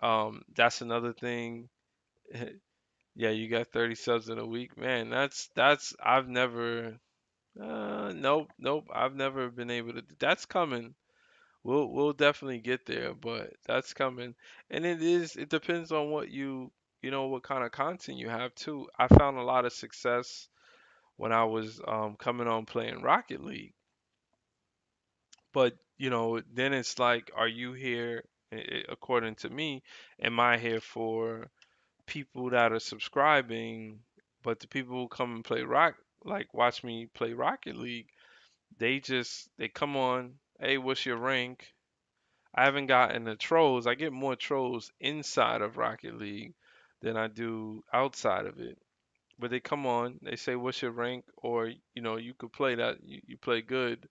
That's another thing. Yeah, you got 30 subs in a week, man. That's I've never nope, nope. I've never been able to. That's coming. We'll definitely get there, but that's coming. And it depends on what kind of content you have too. I found a lot of success when I was coming on playing Rocket League. But, then it's like, are you here, according to me, am I here for people that are subscribing, but the people who come and watch me play Rocket League, they come on, hey, what's your rank? I haven't gotten the trolls. I get more trolls inside of Rocket League than I do outside of it. But they come on, they say, what's your rank? Or, you could play that, you play good.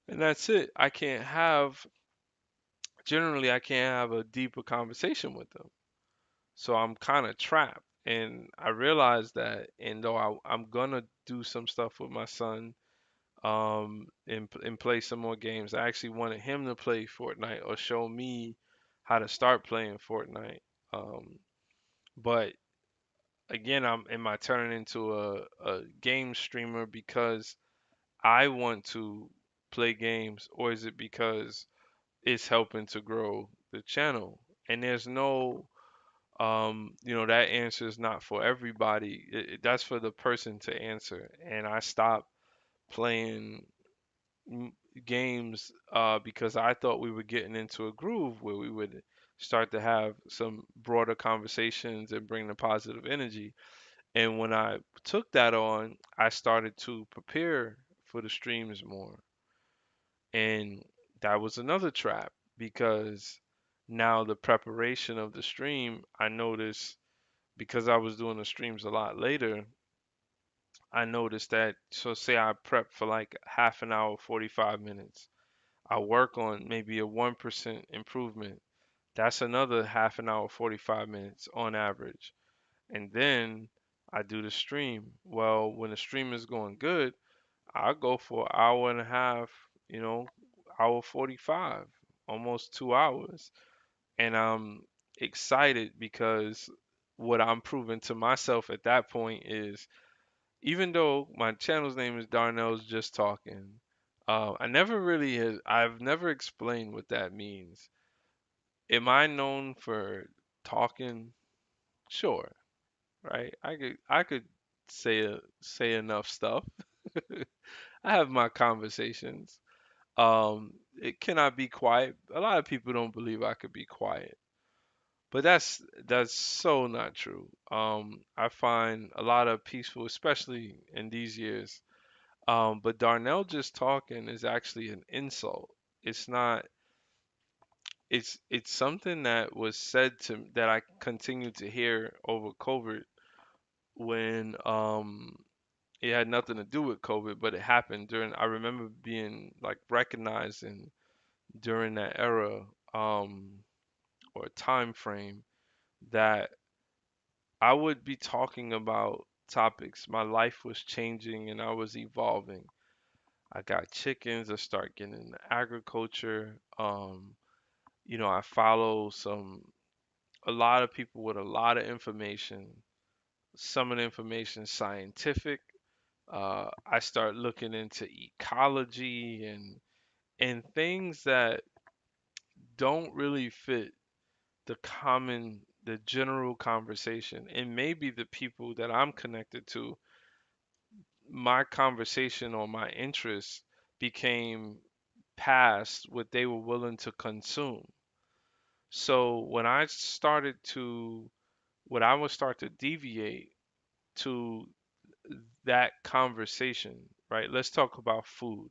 And that's it. Generally, I can't have a deeper conversation with them. So I'm kind of trapped. And I realized that, and though I'm gonna do some stuff with my son, and play some more games. I actually wanted him to play Fortnite or show me how to start playing Fortnite. Um, but again, am I turning into a game streamer because I want to play games, or is it because it's helping to grow the channel? And there's no, that answer is not for everybody. That's for the person to answer. And I stopped playing m- games because I thought we were getting into a groove where we would start to have some broader conversations and bring the positive energy. And when I took that on, I started to prepare for the streams more. And that was another trap because now the preparation of the stream, I noticed because I was doing the streams a lot later, I noticed that, so say I prep for like half an hour, 45 minutes. I work on maybe a 1% improvement. That's another half an hour, 45 minutes on average. And then I do the stream. Well, when the stream is going good, I go for an hour and a half, hour 45, almost 2 hours. And I'm excited because what I'm proving to myself at that point is, even though my channel's name is Darnell's Just Talking, I've never explained what that means. Am I known for talking? Sure, right? I could say enough stuff. I have my conversations. It cannot be quiet. A lot of people don't believe I could be quiet, but that's so not true. I find a lot of peaceful, especially in these years. But Darnell just talking is actually an insult. It's not. It's something that was said to that I continued to hear over COVID when it had nothing to do with COVID, but it happened during. I remember being like recognized during that era, or time frame that I would be talking about topics. My life was changing and I was evolving. I got chickens. I start getting into agriculture. I follow a lot of people with a lot of information. Some of the information is scientific. I start looking into ecology and things that don't really fit the general conversation. And maybe the people that I'm connected to, my conversation or my interests became past what they were willing to consume. So when I would start to deviate to that conversation, right? Let's talk about food.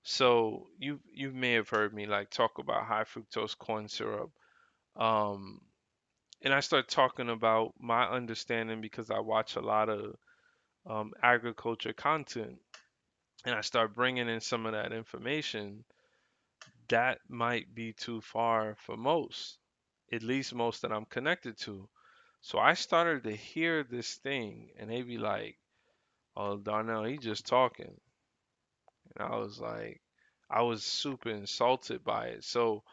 So you may have heard me like talk about high fructose corn syrup. Um, and I start talking about my understanding because I watch a lot of agriculture content, and I start bringing in some of that information. That might be too far for most, at least most that I'm connected to. So I started to hear this thing, and they be like, "Oh, Darnell, he just talking," and I was super insulted by it. So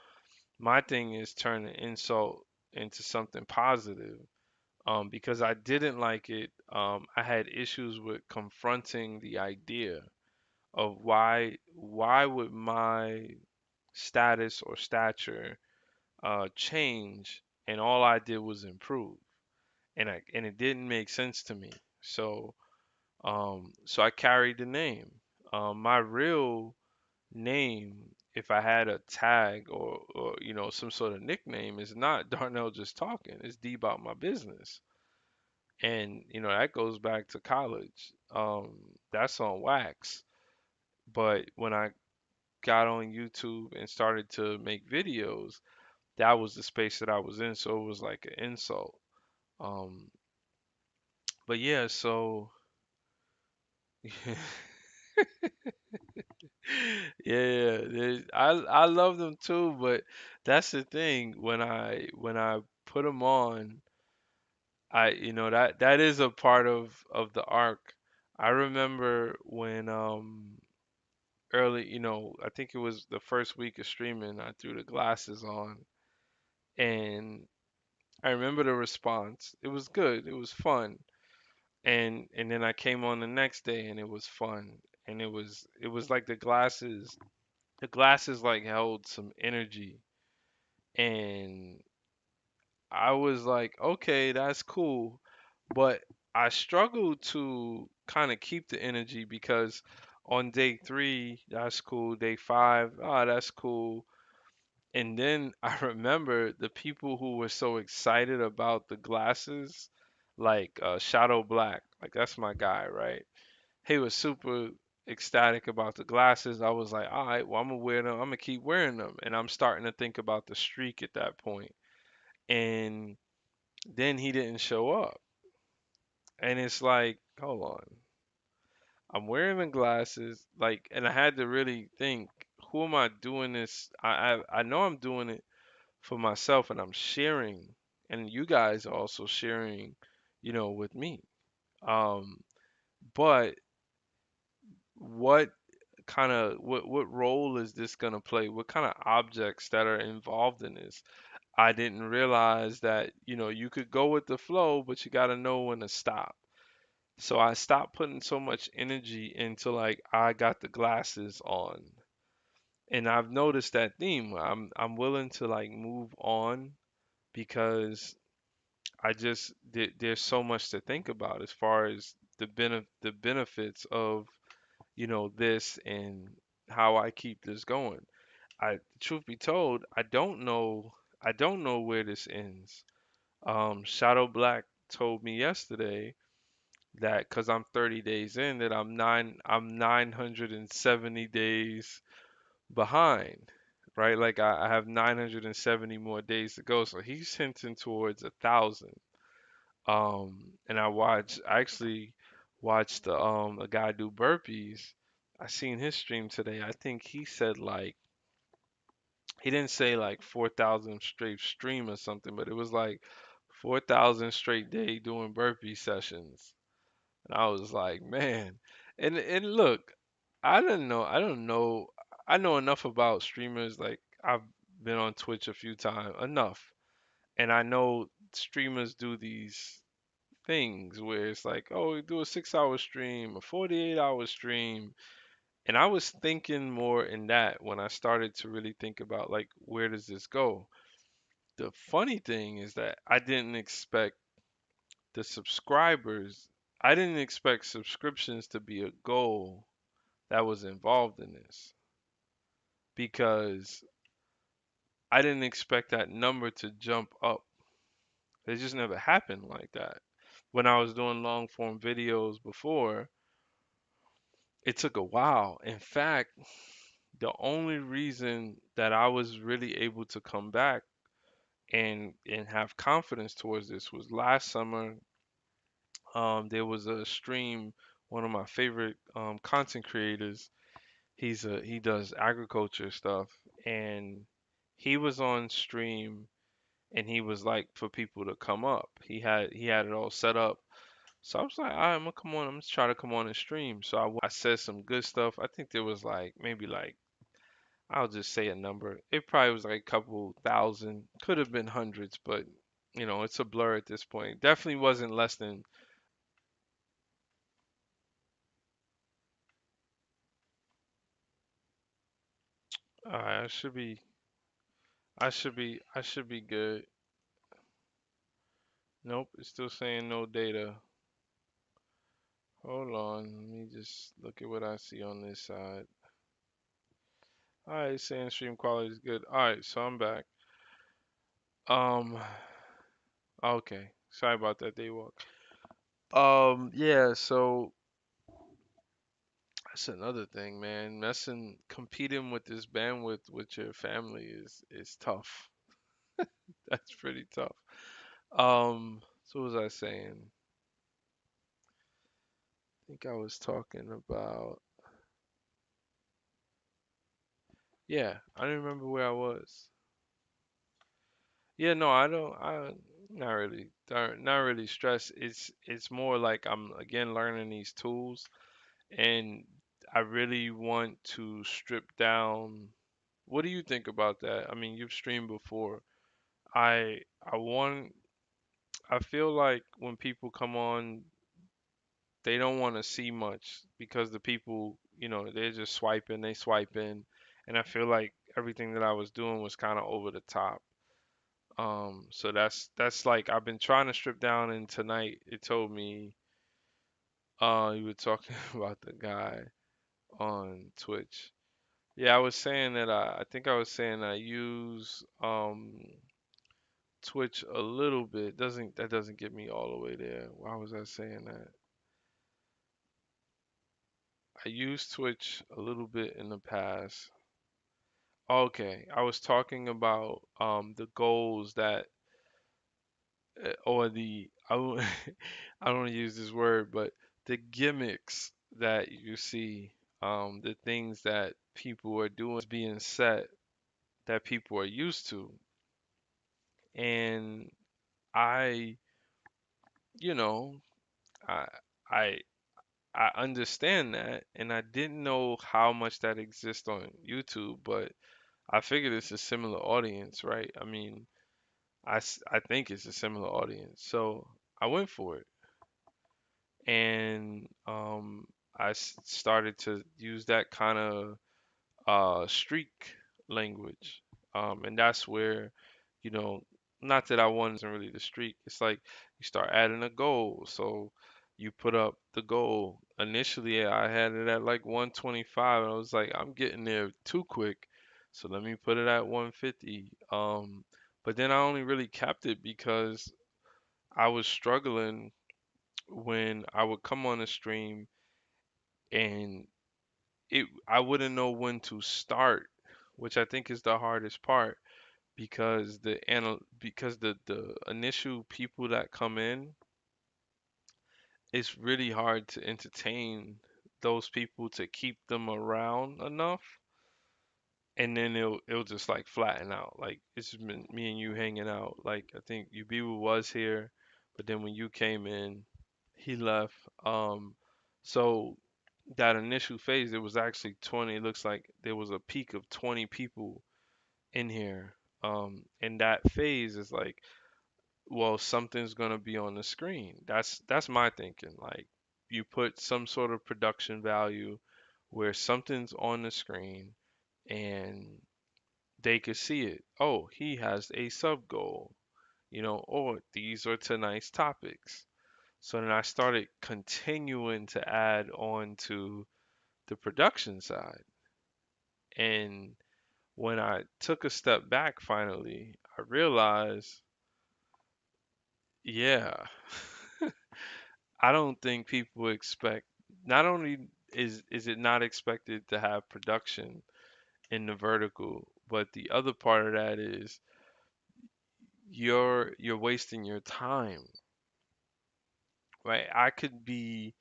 my thing is turning insult into something positive. Because I didn't like it. I had issues with confronting the idea of why would my status or stature change, and all I did was improve, and it didn't make sense to me. So I carried the name. My real name, if I had a tag or some sort of nickname, is not Darnell just talking. It's D about my business, and that goes back to college. That's on wax. But when I got on YouTube and started to make videos, that was the space that I was in, so it was like an insult. Um, but yeah, so yeah, I love them too, but that's the thing. When I put them on, that is a part of the arc. I remember when early, I think it was the first week of streaming, I threw the glasses on, and I remember the response. It was good. It was fun. And then I came on the next day and it was fun. And it was like the glasses like held some energy, and I was like, "Okay, that's cool." But I struggled to kind of keep the energy because on day 3, that's cool. Day 5, that's cool. And then I remember the people who were so excited about the glasses, like Shadow Black, like that's my guy, right? He was super ecstatic about the glasses. I was like, all right, well, I'm gonna wear them. I'm gonna keep wearing them. And I'm starting to think about the streak at that point. And then he didn't show up. And it's like, hold on. I'm wearing the glasses, like, and I had to really think, who am I doing this? I know I'm doing it for myself and I'm sharing, and you guys are also sharing, with me. Um, but what what role is this gonna play? What kind of objects that are involved in this? I didn't realize that, you could go with the flow, but you gotta know when to stop. So I stopped putting so much energy into like I got the glasses on. And I've noticed that theme. I'm willing to like move on because there's so much to think about as far as the benefits of this and how I keep this going. Truth be told, I don't know where this ends. Shadow Black told me yesterday that because I'm 30 days in, that I'm 970 days behind, right? Like I have 970 more days to go, so he's hinting towards 1,000. And I actually watched a guy do burpees. I seen his stream today. I think he said like he didn't say like 4,000 straight stream or something, but it was like 4,000 straight day doing burpee sessions. And I was like, man. And look, I don't know I know enough about streamers. Like I've been on Twitch a few times, enough. And I know streamers do these things where it's like, oh, we do a 6 hour stream, a 48-hour stream. And I was thinking more in that when I started to really think about like where does this go? The funny thing is that the subscribers, I didn't expect subscriptions to be a goal that was involved in this because I didn't expect that number to jump up. It just never happened like that. When I was doing long form videos before, it took a while. In fact, the only reason that I was really able to come back and have confidence towards this was last summer. There was a stream, one of my favorite content creators. He does agriculture stuff, and he was on stream, and he was like for people to come up. He had it all set up. So I was like, all right, I'm gonna come on. I'm gonna try to come on and stream. So I said some good stuff. I think there was like maybe like I'll just say a number. It probably was like a couple thousand. Could have been hundreds, but it's a blur at this point. Definitely wasn't less than. I should be. I should be good. Nope, it's still saying no data. Hold on, let me just look at what I see on this side. All right, it's saying stream quality is good. All right, so I'm back. Um, okay. Sorry about that, Daywalk. Yeah, so that's another thing, man. Competing with this bandwidth with your family is tough. That's pretty tough. So what was I saying? I think I was talking about, yeah, I don't remember where I was. Yeah, no, I don't. Not really stressed. It's more like I'm again learning these tools, and I really want to strip down. What do you think about that? I mean, you've streamed before. I want. I feel like when people come on, they don't want to see much because the people, they're just swiping, they swiping, and I feel like everything that I was doing was kind of over the top. So that's like I've been trying to strip down, and tonight it told me, you were talking about the guy on Twitch. Yeah, I was saying that I think I was saying I use Twitch a little bit. Doesn't get me all the way there. Why was I saying that? I used Twitch a little bit in the past. Okay, I was talking about the goals that or the I don't I don't want to use this word, but the gimmicks that you see, the things that people are doing being set that people are used to, and I, you know, I I I understand that, and I didn't know how much that exists on YouTube, but I figured it's a similar audience, right? I mean, I think it's a similar audience, so I went for it. And started to use that kind of streak language, and that's where, you know, not that I wasn't really the streak. It's like you start adding a goal, so you put up the goal. Initially, I had it at like 125, and I was like, I'm getting there too quick, so let me put it at 150. But then I only really kept it because I was struggling when I would come on the stream and it I wouldn't know when to start, which I think is the hardest part because the initial people that come in, it's really hard to entertain those people to keep them around enough. and then it'll just like flatten out. Like it's just been me and you hanging out. Like I think Yubiwa was here, but then when you came in, he left. So that initial phase, it was actually 20. It looks like there was a peak of 20 people in here. And that phase is like, well, something's gonna be on the screen. That's my thinking. Like you put some sort of production value where something's on the screen and they could see it. Oh, he has a sub goal, or these are tonight's topics. So then I started continuing to add on to the production side. And when I took a step back finally, I realized, yeah, I don't think people expect, not only is it not expected to have production in the vertical, but the other part of that is you're wasting your time, right? I could be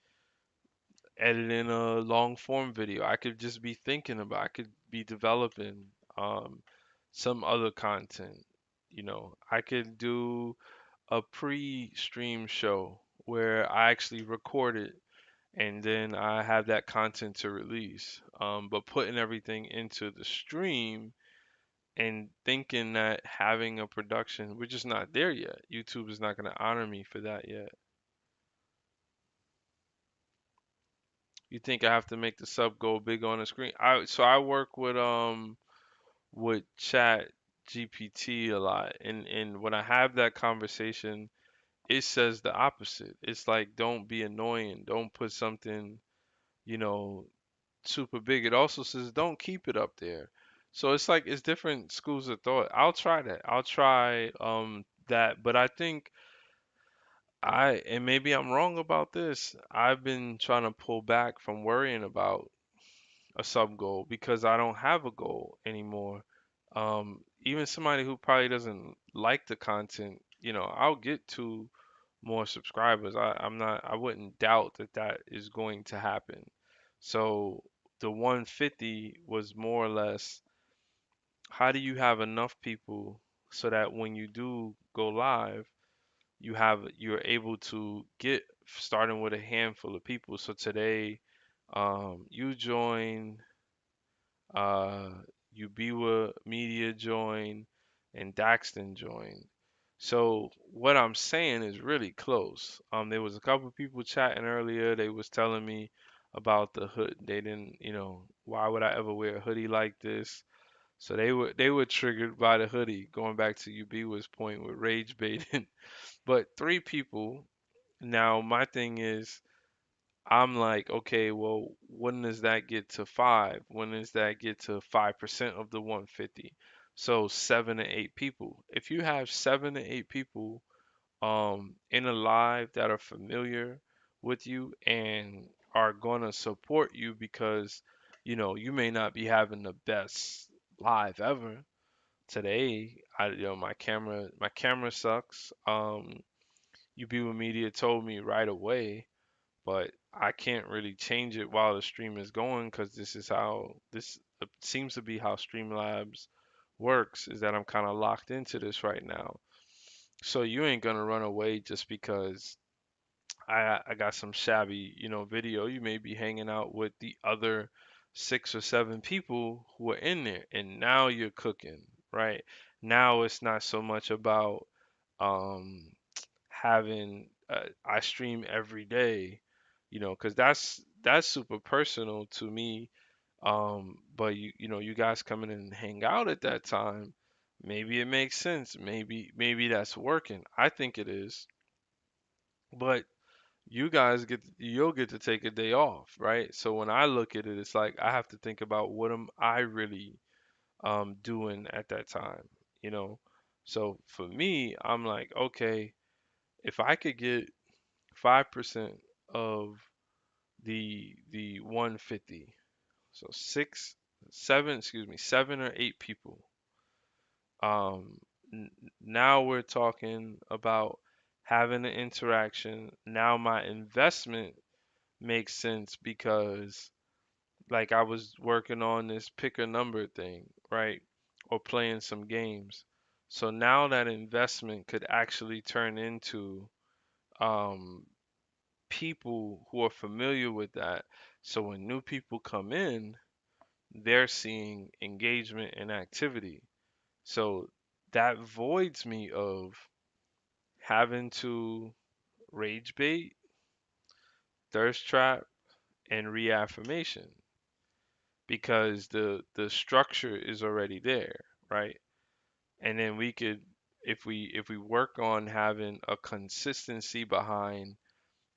editing a long form video. I could just be thinking about, I could be developing um some other content. I could do a pre-stream show where I actually record it and then I have that content to release. But putting everything into the stream and thinking that having a production, we're just not there yet. YouTube is not going to honor me for that yet. You think I have to make the sub go big on the screen? I work with Chat GPT a lot, and when I have that conversation, it says the opposite. It's like don't be annoying, don't put something, you know, super big. It also says don't keep it up there. So it's like it's different schools of thought. I'll try that. I'll try that, but I think and maybe I'm wrong about this. I've been trying to pull back from worrying about a sub goal because I don't have a goal anymore. Even somebody who probably doesn't like the content, I'll get to more subscribers. I wouldn't doubt that that is going to happen. So the 150 was more or less, how do you have enough people so that when you do go live, you're able to get starting with a handful of people. So today, you join, uh, Ubiwa Media joined, and Daxton joined. So what I'm saying is really close. There was a couple people chatting earlier. They was telling me about the hood. They didn't, why would I ever wear a hoodie like this? So they were triggered by the hoodie. Going back to Ubiwa's point with rage baiting. But three people. Now my thing is, I'm like, okay, well, when does that get to five? When does that get to 5% of the 150? So 7 to 8 people. If you have 7 to 8 people in a live that are familiar with you and are gonna support you because you may not be having the best live ever. Today, my camera sucks. UB Media told me right away, but I can't really change it while the stream is going because this is how this seems to be how Streamlabs works, is that I'm kind of locked into this right now. So you ain't gonna run away just because I got some shabby, video. You may be hanging out with the other 6 or 7 people who are in there, and now you're cooking, right? Now it's not so much about um having I stream every day, because that's super personal to me. But you guys coming in and hang out at that time, maybe it makes sense. Maybe that's working. I think it is. But you'll get to take a day off, right? So when I look at it, it's like I have to think about what am I really doing at that time, you know? So for me, I'm like, okay, if I could get 5% of the 150, so seven, 7 or 8 people. Um, Now we're talking about having an interaction. Now my investment makes sense because like I was working on this pick a number thing, right? Or playing some games. So now that investment could actually turn into um, people who are familiar with that. So when new people come in, they're seeing engagement and activity. So that voids me of having to rage bait, thirst trap, and reaffirmation because the structure is already there, right? And then we could if we work on having a consistency behind,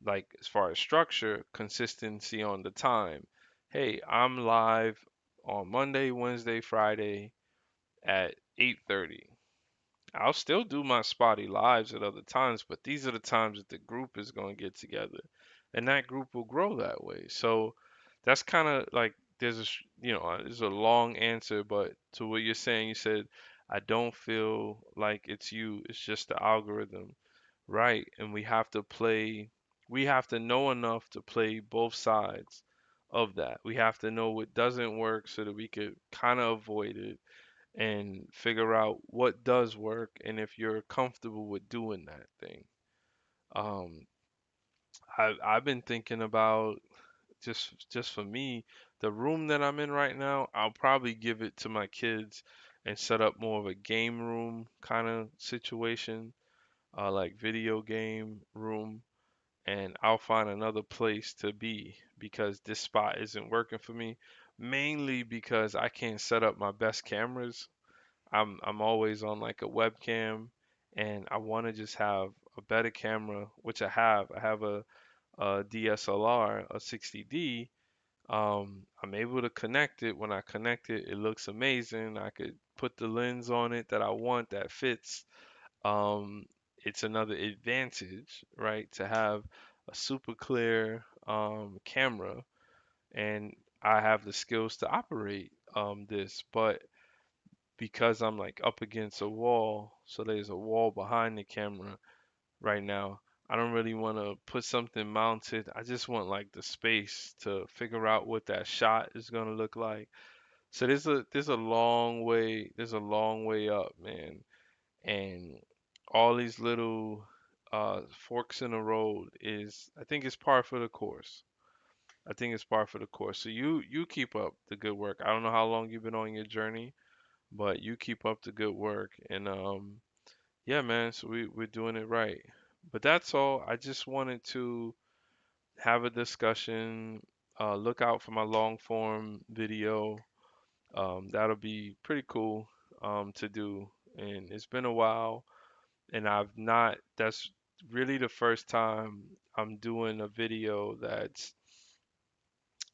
like as far as structure, consistency on the time. Hey, I'm live on Monday, Wednesday, Friday at 8:30. I'll still do my spotty lives at other times, but these are the times that the group is going to get together, and that group will grow that way. So that's kind of like there's a long answer, but to what you're saying, you said I don't feel like it's you, it's just the algorithm, right? And we have to know enough to play both sides of that. We have to know what doesn't work so that we could kind of avoid it and figure out what does work and if you're comfortable with doing that thing. Um, I've been thinking about just for me, the room that I'm in right now, I'll probably give it to my kids and set up more of a game room kind of situation, like video game room, and I'll find another place to be because this spot isn't working for me, mainly because I can't set up my best cameras. I'm always on like a webcam, and I want to just have a better camera, which I have. I have a DSLR, a 60D. I'm able to connect it. When I connect it, it looks amazing. I could put the lens on it that I want that fits. Um, it's another advantage, right, to have a super clear camera, and I have the skills to operate this. But because I'm like up against a wall, so there's a wall behind the camera right now. I don't really want to put something mounted. I just want like the space to figure out what that shot is gonna look like. So there's a long way up, man. And all these little forks in the road is I think it's par for the course. I think it's par for the course. So you keep up the good work. I don't know how long you've been on your journey, but you keep up the good work, and yeah, man, so we're doing it right. But that's all. I just wanted to have a discussion. Look out for my long form video. That'll be pretty cool to do. And it's been a while, and that's really the first time I'm doing a video that's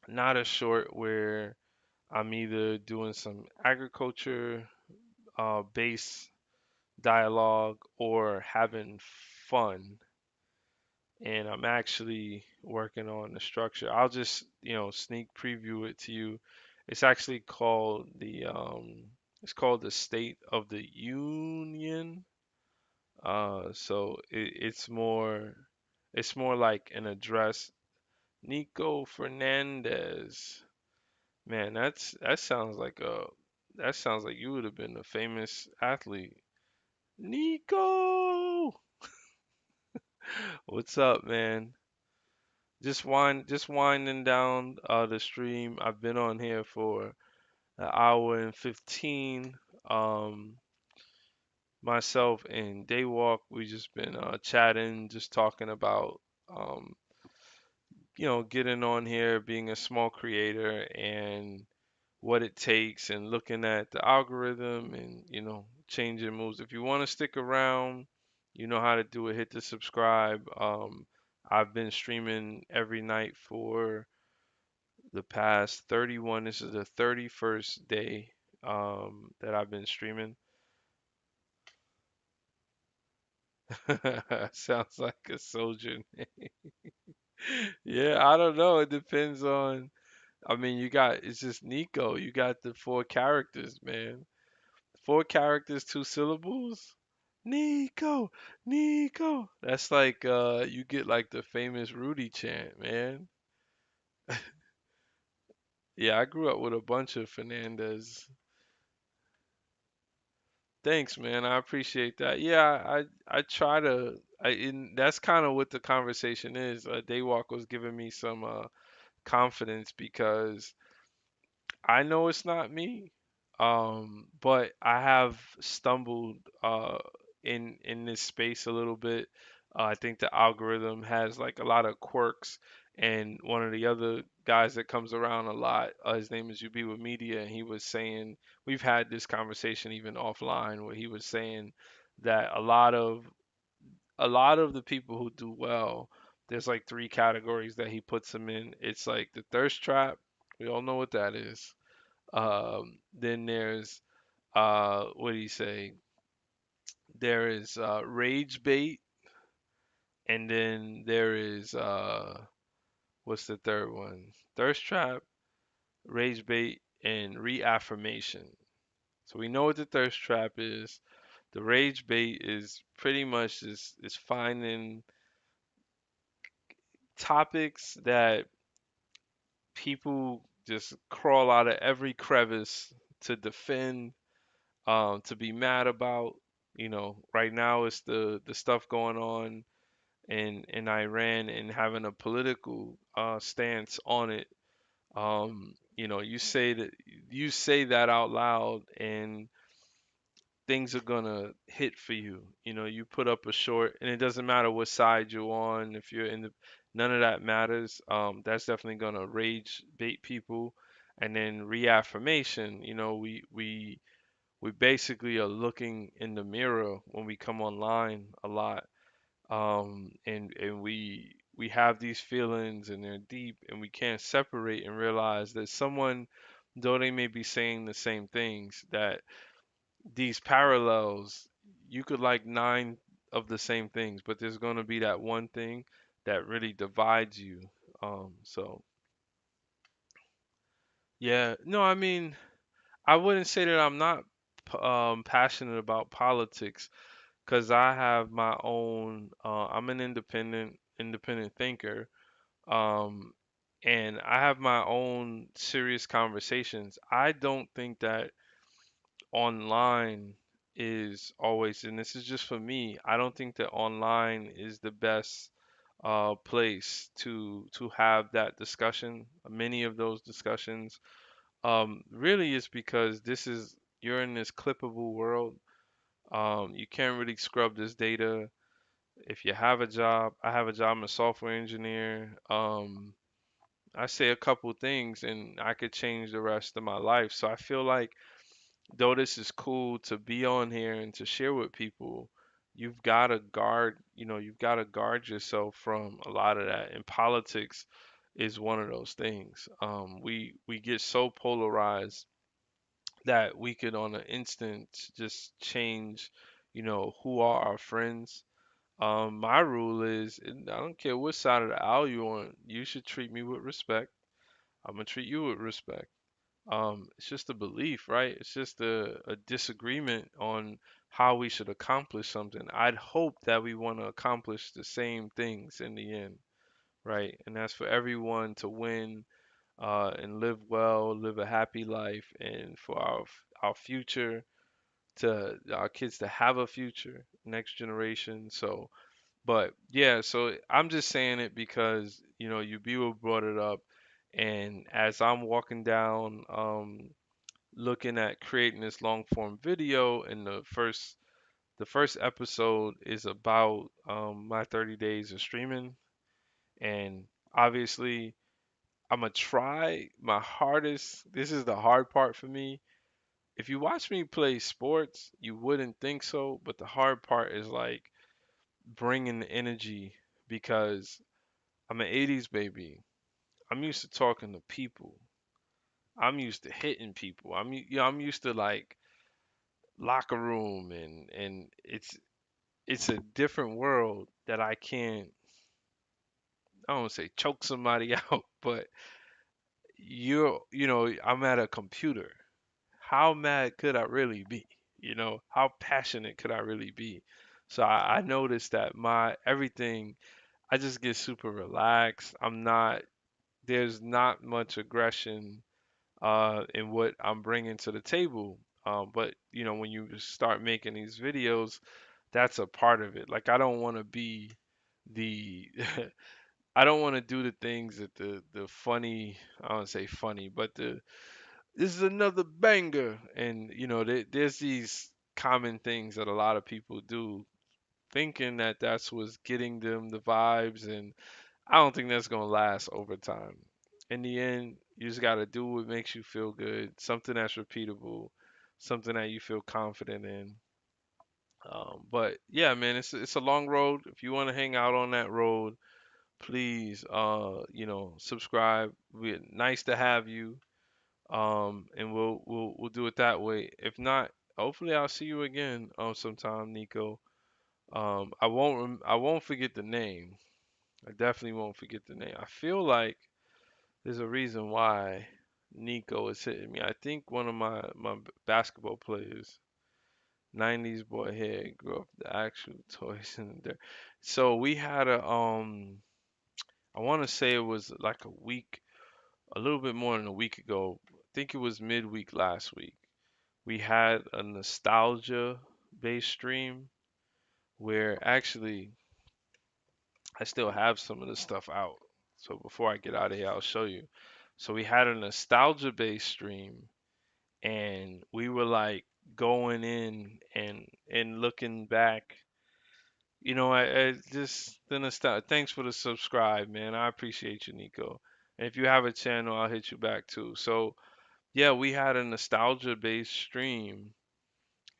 not a short where I'm either doing some agriculture based dialogue or having fun, and I'm actually working on the structure. I'll just, sneak preview it to you. It's actually called the State of the Union. So it's more like an address. Nico Fernandez. Man, that sounds like you would have been a famous athlete. Nico, what's up, man? Just winding down the stream. I've been on here for an hour and 15. Um, Myself and Daywalk, we just been chatting, just talking about um, getting on here, being a small creator, and what it takes, and looking at the algorithm, and changing moves. If you want to stick around, you know how to do it. Hit the subscribe. I've been streaming every night for the past 31. This is the 31st day that I've been streaming. Sounds like a soldier name. Yeah, I don't know. It depends on. I mean, it's just Nico. You got the four characters, man. Four characters, two syllables. Nico, Nico. That's like you get like the famous Rudy chant, man. Yeah, I grew up with a bunch of Fernandez. Thanks, man. I appreciate that. Yeah, I try to. That's kind of what the conversation is. Daywalk was giving me some confidence because I know it's not me, but I have stumbled in this space a little bit. I think the algorithm has like a lot of quirks, and one of the other guys that comes around a lot, his name is UB with Media, and he was saying we've had this conversation even offline where he was saying that a lot of the people who do well, there's like three categories that he puts them in. It's like the thirst trap. We all know what that is. Then there's what do you say? There is rage bait, and then there is what's the third one? Thirst trap, rage bait, and reaffirmation. So we know what the thirst trap is. The rage bait is pretty much is finding topics that people just crawl out of every crevice to defend, to be mad about. Right now it's the stuff going on in Iran and having a political stance on it. You say that out loud, and things are gonna hit for you. You put up a short, and it doesn't matter what side you're on. If you're in the, none of that matters. That's definitely gonna rage bait people. And then reaffirmation. We basically are looking in the mirror when we come online a lot, and we have these feelings and they're deep, and we can't separate and realize that someone, though they may be saying the same things, that these parallels, you could like nine of the same things, but there's going to be that one thing that really divides you. So yeah, no, I mean, I wouldn't say that I'm not passionate about politics, because I have my own. I'm an independent thinker, um, and I have my own serious conversations. I don't think that online is always, and this is just for me, I don't think that online is the best place to have that discussion. Many of those discussions really is because you're in this clippable world. You can't really scrub this data. If you have a job, I have a job, I'm a software engineer. I say a couple things and I could change the rest of my life. So I feel like, though this is cool to be on here and to share with people, you've got to guard yourself from a lot of that. And politics is one of those things. We get so polarized that we could on an instant just change, who are our friends. My rule is, and I don't care what side of the aisle you're on, you should treat me with respect. I'm gonna treat you with respect. It's just a belief, right? It's just a disagreement on how we should accomplish something. I'd hope that we want to accomplish the same things in the end, right? And that's for everyone to win, and live well, live a happy life, and for our future, to our kids to have a future, next generation. So, but yeah, so I'm just saying it because Yubiwa brought it up, and as I'm walking down, looking at creating this long form video, and the first episode is about my 30 days of streaming, and obviously I'm gonna try my hardest. This is the hard part for me. If you watch me play sports, you wouldn't think so, but the hard part is like bringing the energy, because I'm an 80s baby. I'm used to talking to people. I'm used to hitting people. I'm used to like locker room, and it's a different world that I can't. I don't say choke somebody out, but I'm at a computer. How mad could I really be? How passionate could I really be? So I noticed that my everything, I just get super relaxed. There's not much aggression in what I'm bringing to the table. But when you start making these videos, that's a part of it. Like I don't want to be the I don't want to do the things that the funny, I don't say funny, but this is another banger, and there's these common things that a lot of people do, thinking that that's what's getting them the vibes, and I don't think that's gonna last over time. In the end, you just gotta do what makes you feel good, something that's repeatable, something that you feel confident in. But yeah, man, it's a long road. If you want to hang out on that road, please, subscribe. Nice to have you. And we'll do it that way. If not, hopefully I'll see you again sometime, Nico. I won't forget the name. I definitely won't forget the name. I feel like there's a reason why Nico is hitting me. I think one of my basketball players, 90s boy here, grew up the actual toys in there. So we had I want to say it was like a week, a little bit more than a week ago. I think it was midweek last week. We had a nostalgia based stream where actually I still have some of the stuff out. So before I get out of here, I'll show you. So we had a nostalgia based stream, and we were like going in and looking back. I just the nostalgia. Thanks for the subscribe, man. I appreciate you, Nico. And if you have a channel, I'll hit you back too. So yeah, we had a nostalgia based stream,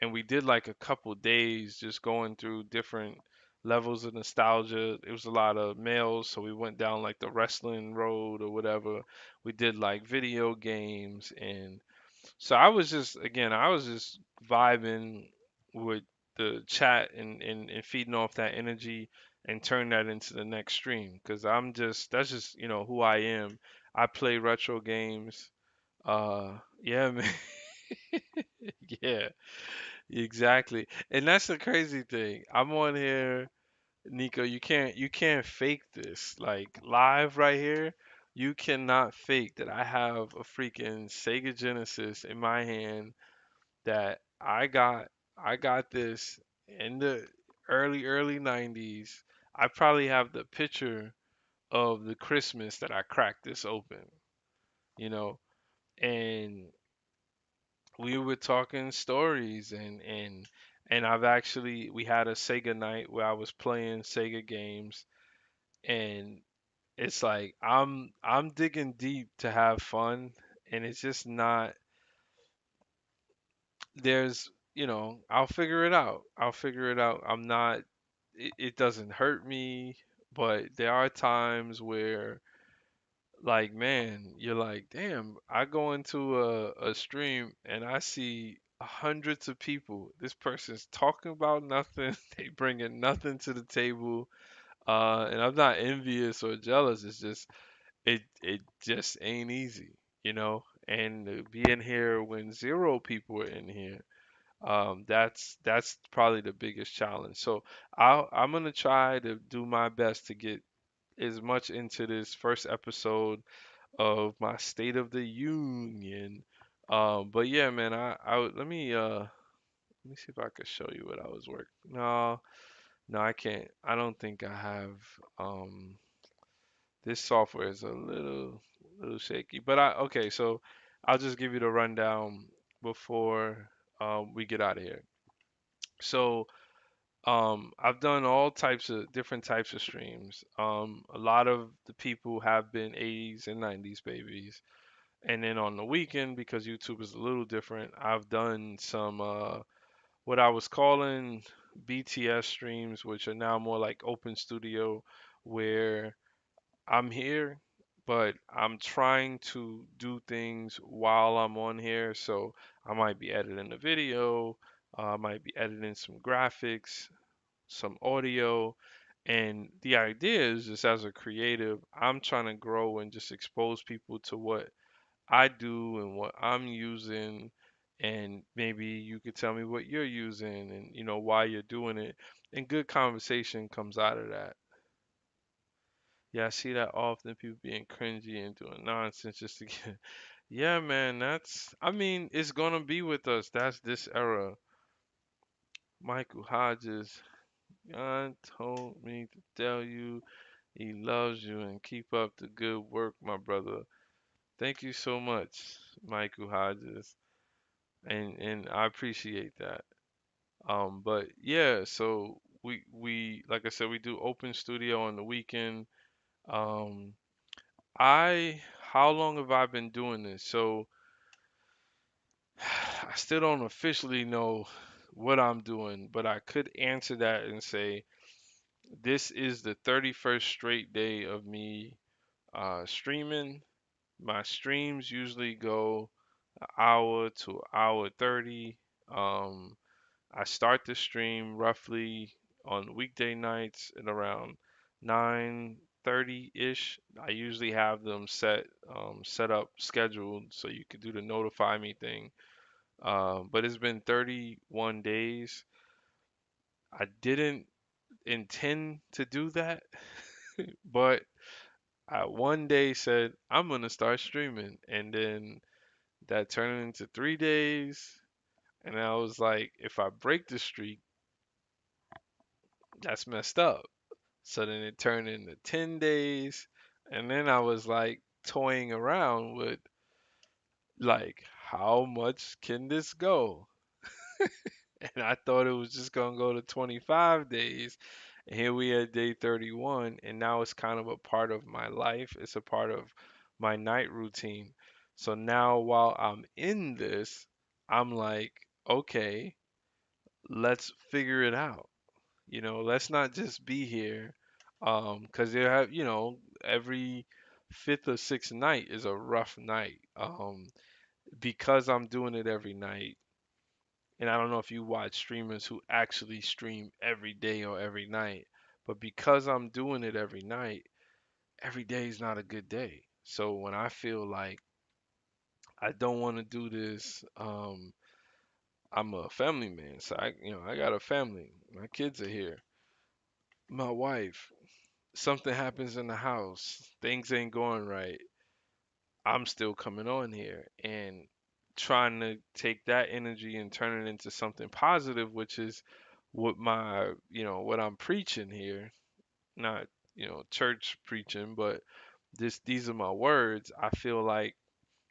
and we did like a couple days just going through different levels of nostalgia. It was a lot of males, so we went down like the wrestling road or whatever. We did like video games, and so I was just vibing with the chat and feeding off that energy and turn that into the next stream because that's just who I am. I play retro games. Yeah, man. Yeah. Exactly. And that's the crazy thing. I'm on here, Nico, you can't fake this. Like live right here, you cannot fake that I have a freaking Sega Genesis in my hand that I got this in the early 90s. I probably have the picture of the Christmas that I cracked this open, you know, and we were talking stories and we had a Sega night where I was playing Sega games, and it's like I'm digging deep to have fun, and it's just not there's I'll figure it out. I'll figure it out. I'm not it doesn't hurt me, but there are times where like, man, you're like, damn, I go into a stream and I see hundreds of people. This person's talking about nothing. They bringing nothing to the table. And I'm not envious or jealous. It's just it just ain't easy, you know. And to be in here when zero people are in here, that's probably the biggest challenge. So I'm gonna try to do my best to get as much into this first episode of my State of the Union. But yeah, man, let me see if I could show you what I was working. No, no, I can't. I don't think I have. This software is a little shaky. But okay, so I'll just give you the rundown before we get out of here. So I've done all types of different types of streams. A lot of the people have been 80s and 90s babies. And then on the weekend, because YouTube is a little different, I've done some what I was calling BTS streams, which are now more like open studio, where I'm here, but I'm trying to do things while I'm on here. So I might be editing a video, I might be editing some graphics, some audio. And the idea is just as a creative, I'm trying to grow and just expose people to what I do and what I'm using, and maybe you could tell me what you're using and why you're doing it. And good conversation comes out of that. Yeah, I see that often, people being cringy and doing nonsense just to get. Yeah, man, that's, I mean, it's gonna be with us. That's this era. Michael Hodges, God told me to tell you he loves you and keep up the good work, my brother. Thank you so much, Michael Hodges. And I appreciate that. But yeah, so we like I said, we do open studio on the weekend. Um, how long have I been doing this? So I still don't officially know what I'm doing, but I could answer that and say this is the 31st straight day of me streaming. My streams usually go an hour to an hour 30. Um, I start the stream roughly on weekday nights at around 9:30 ish. I usually have them set up scheduled so you could do the notify me thing. But it's been 31 days. I didn't intend to do that, but I one day said I'm gonna start streaming, and then that turned into 3 days, and I was like, if I break the streak, that's messed up. So then it turned into 10 days, and then I was like toying around with like how much can this go? And I thought it was just gonna go to 25 days. And here we at day 31, and now it's kind of a part of my life. It's a part of my night routine. So now while I'm in this, I'm like, okay, let's figure it out. Let's not just be here. 'Cause there have, every fifth or sixth night is a rough night. Because I'm doing it every night, and I don't know if you watch streamers who actually stream every day or every night, but because I'm doing it every night, every day is not a good day. So when I feel like I don't want to do this, I'm a family man, so I got a family. My kids are here. My wife, something happens in the house, things ain't going right. I'm still coming on here and trying to take that energy and turn it into something positive, which is what I'm preaching here, not, church preaching, but these are my words. I feel like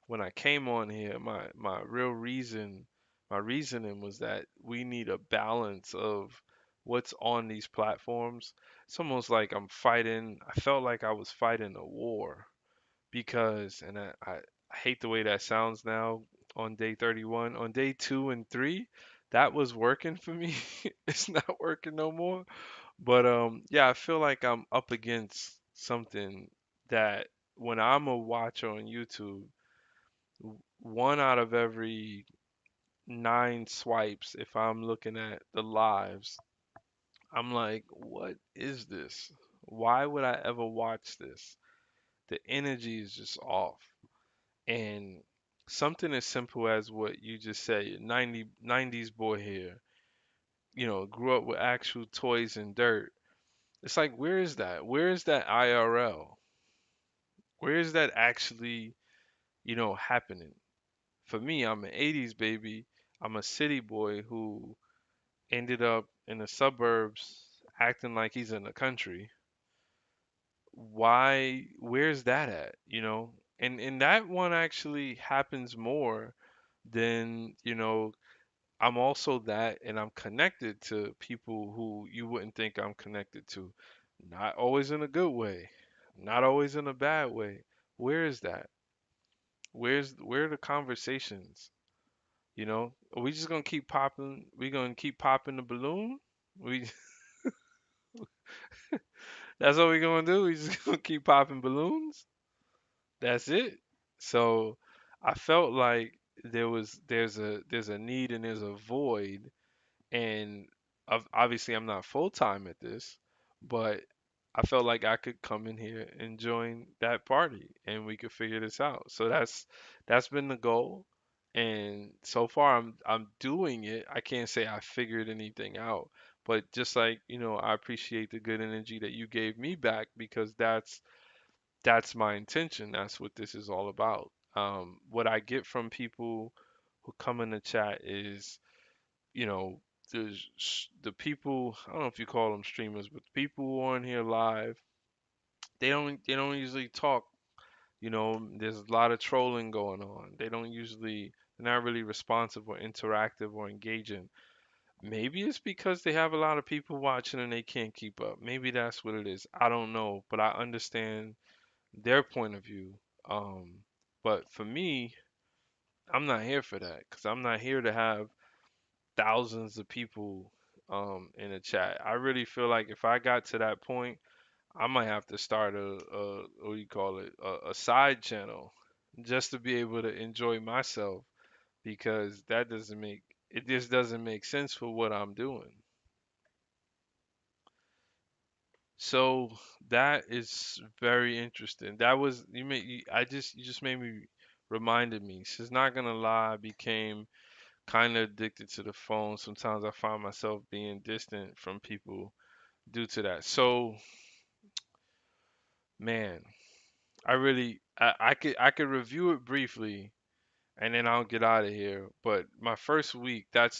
when I came on here, my real reason, my reasoning was that we need a balance of what's on these platforms. It's almost like I felt like I was fighting a war because, and I hate the way that sounds now on day 31. On day 2 and 3, that was working for me. It's not working no more. But yeah, I feel like I'm up against something that when I'm a watcher on YouTube, one out of every 9 swipes, if I'm looking at the lives, I'm like, what is this? Why would I ever watch this? The energy is just off. And something as simple as what you just said, 90s boy here, grew up with actual toys and dirt. It's like, where is that? Where is that IRL? Where is that actually, happening? For me, I'm an 80s baby. I'm a city boy who ended up in the suburbs acting like he's in the country. Where's that at? And that one actually happens more than, I'm also that, and I'm connected to people who you wouldn't think I'm connected to. Not always in a good way, not always in a bad way. Where is that? Where are the conversations? Are we just gonna keep popping? We gonna keep popping the balloon? We That's what we gonna do? We just gonna keep popping balloons? That's it. So I felt like there's a need and there's a void, and obviously I'm not full time at this, but I felt like I could come in here and join that party and we could figure this out. So that's been the goal. And so far I'm doing it. I can't say I figured anything out, but just like, I appreciate the good energy that you gave me back because that's my intention. That's what this is all about. What I get from people who come in the chat is, you know, the people, I don't know if you call them streamers, but the people who are on here live, they don't usually talk. There's a lot of trolling going on. They're not really responsive or interactive or engaging. Maybe it's because they have a lot of people watching and they can't keep up. Maybe that's what it is. I don't know, but I understand their point of view. Um, but for me, I'm not here for that because I'm not here to have thousands of people in a chat. I really feel like if I got to that point, I might have to start a what do you call it, a side channel just to be able to enjoy myself because it just doesn't make sense for what I'm doing. So that is very interesting. That was you just made me reminded me. She's not gonna lie, I became kind of addicted to the phone. Sometimes I find myself being distant from people due to that. So, man, I could review it briefly and then I'll get out of here. But my first week, that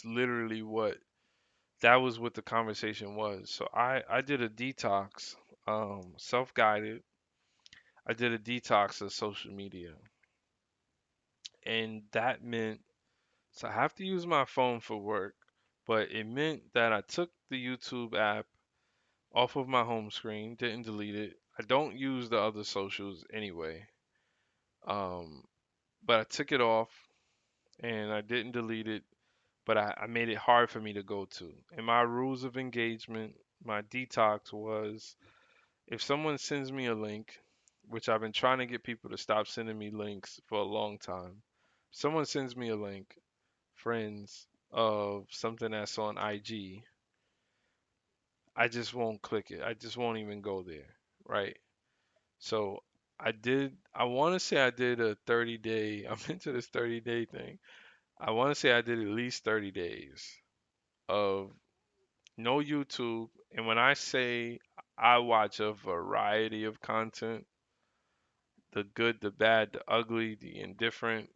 was what the conversation was. So I did a detox, self-guided. I did a detox of social media, and that meant so I have to use my phone for work, but it meant that I took the YouTube app off of my home screen, didn't delete it. I don't use the other socials anyway. Um, but I took it off and I didn't delete it, but I made it hard for me to go to. And my rules of engagement, my detox was if someone sends me a link, which I've been trying to get people to stop sending me links for a long time. Someone sends me a link, friends, of something that's on IG, I just won't click it. I just won't even go there, right? So I want to say I did a 30-day, I'm into this 30-day thing. I want to say I did at least 30 days of no YouTube. And when I say I watch a variety of content, the good, the bad, the ugly, the indifferent.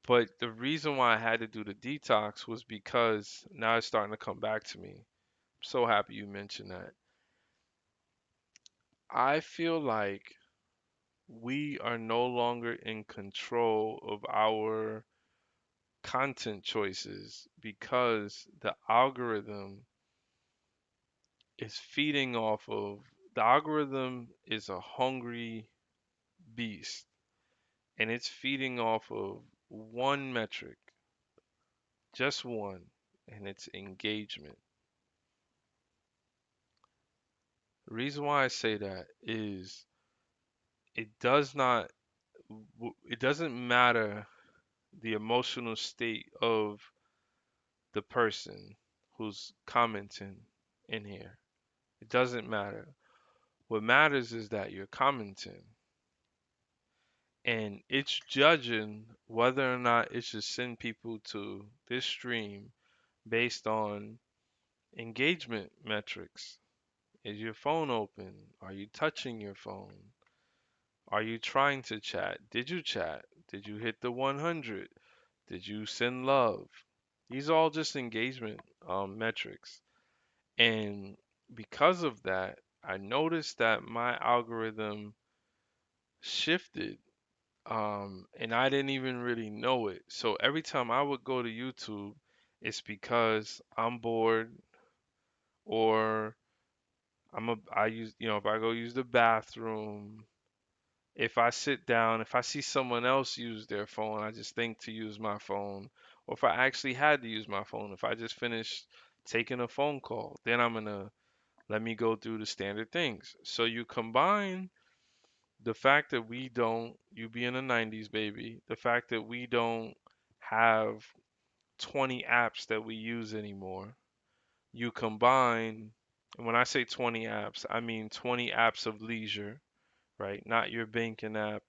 But the reason why I had to do the detox was because now it's starting to come back to me. I'm so happy you mentioned that. I feel like we are no longer in control of our content choices because is feeding off of the algorithm is a hungry beast and it's feeding off of one metric, just one, and it's engagement. The reason why I say that is it does not it doesn't matter the emotional state of the person who's commenting in here. It doesn't matter. What matters is that you're commenting and it's judging whether or not it should send people to this stream based on engagement metrics. Is your phone open? Are you touching your phone? Are you trying to chat? Did you chat? Did you hit the 100? Did you send love? These are all just engagement metrics. And because of that, I noticed that my algorithm shifted and I didn't even really know it. So every time I would go to YouTube, it's because I'm bored or I use, if I go use the bathroom, if I sit down, if I see someone else use their phone, I just think to use my phone. Or if I actually had to use my phone, if I just finished taking a phone call, then I'm gonna let me go through the standard things. So you combine the fact that you be in the 90s, baby, the fact that we don't have 20 apps that we use anymore, you combine, and when I say 20 apps, I mean 20 apps of leisure, right? Not your banking app,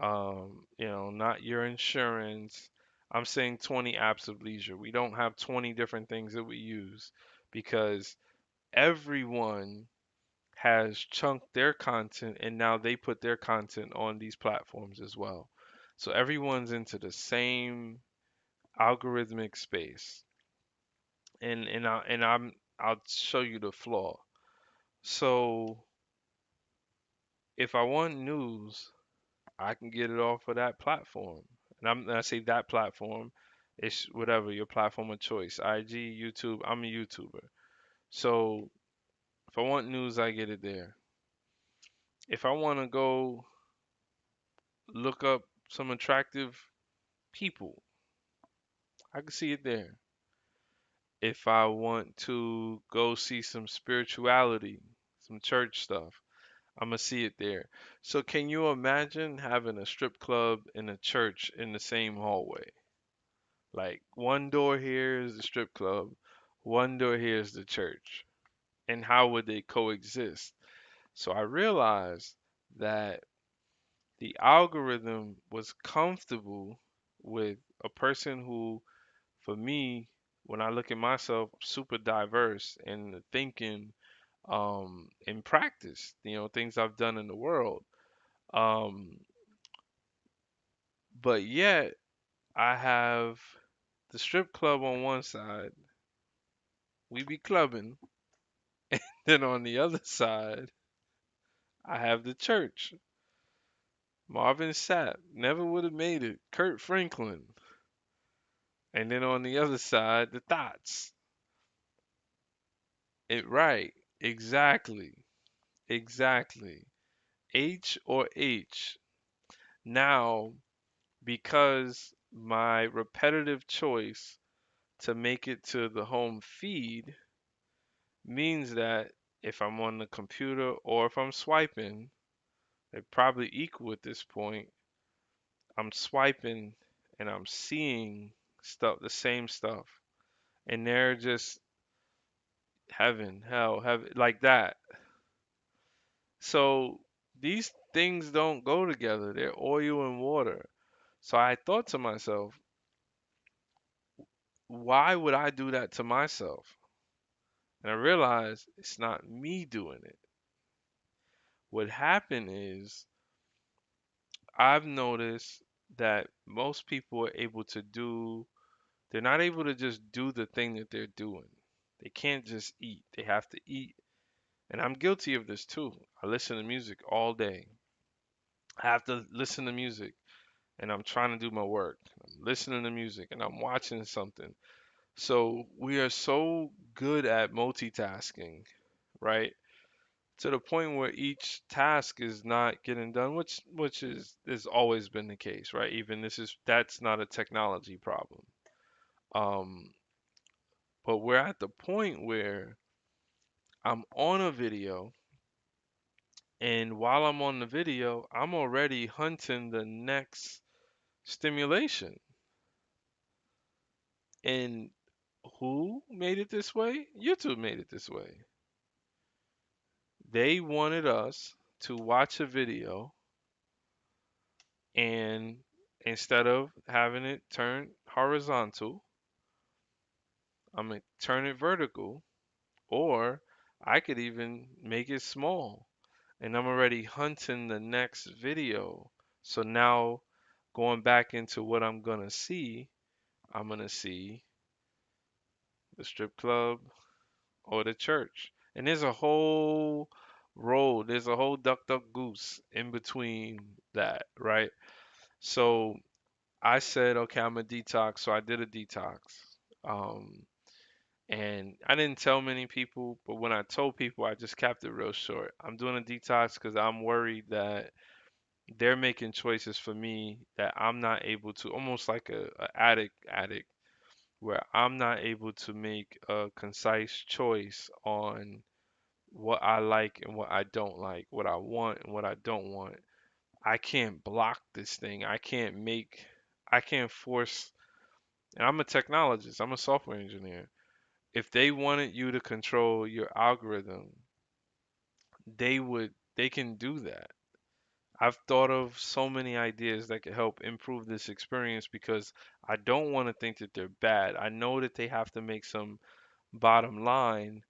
not your insurance. I'm saying 20 apps of leisure. We don't have 20 different things that we use because everyone has chunked their content and now they put their content on these platforms as well. So everyone's into the same algorithmic space. I'll show you the flaw. So if I want news, I can get it off of that platform. And I say that platform, it's whatever your platform of choice. IG, YouTube, I'm a YouTuber. So if I want news, I get it there. If I want to go look up some attractive people, I can see it there. If I want to go see some spirituality, some church stuff, I'm gonna see it there. So can you imagine having a strip club and a church in the same hallway? Like one door here is the strip club, one door here is the church. And how would they coexist? So I realized that the algorithm was comfortable with a person who, for me, when I look at myself, super diverse in thinking, in practice, things I've done in the world. Um, but yet I have the strip club on one side, we be clubbing, then on the other side, I have the church. Marvin Sapp never would have made it. Kurt Franklin. And then on the other side, the thoughts. It right. Exactly. Exactly. H or H. Now, because my repetitive choice to make it to the home feed means that if I'm on the computer or if I'm swiping, they're probably equal at this point. I'm swiping and I'm seeing stuff, the same stuff, and they're just heaven, hell, heaven, like that. So these things don't go together. They're oil and water. So I thought to myself, why would I do that to myself? And I realized it's not me doing it. What happened is I've noticed that most people are able to do, they're not able to just do the thing that they're doing. They can't just eat. They have to eat. And I'm guilty of this too. I listen to music all day. I have to listen to music and I'm trying to do my work. I'm listening to music and I'm watching something. So we are so good at multitasking, right? To the point where each task is not getting done, which is has always been the case, right? Even that's not a technology problem. Um, but we're at the point where I'm on a video, and while I'm on the video, I'm already hunting the next stimulation. And who made it this way? YouTube made it this way. They wanted us to watch a video and instead of having it turn horizontal, I'm gonna turn it vertical, or I could even make it small. And I'm already hunting the next video. So now going back into what I'm gonna see the strip club or the church. And there's a whole duck duck goose in between that, right? So I said, okay, I'm a detox. So I did a detox. Um, and I didn't tell many people, but when I told people, I just kept it real short. I'm doing a detox because I'm worried that they're making choices for me that I'm not able to, almost like a addict, where I'm not able to make a concise choice on what I like and what I don't like, what I want and what I don't want. I can't block this thing. I can't force, and I'm a technologist, I'm a software engineer. If they wanted you to control your algorithm, they can do that. I've thought of so many ideas that could help improve this experience because I don't want to think that they're bad. I know that they have to make some bottom line,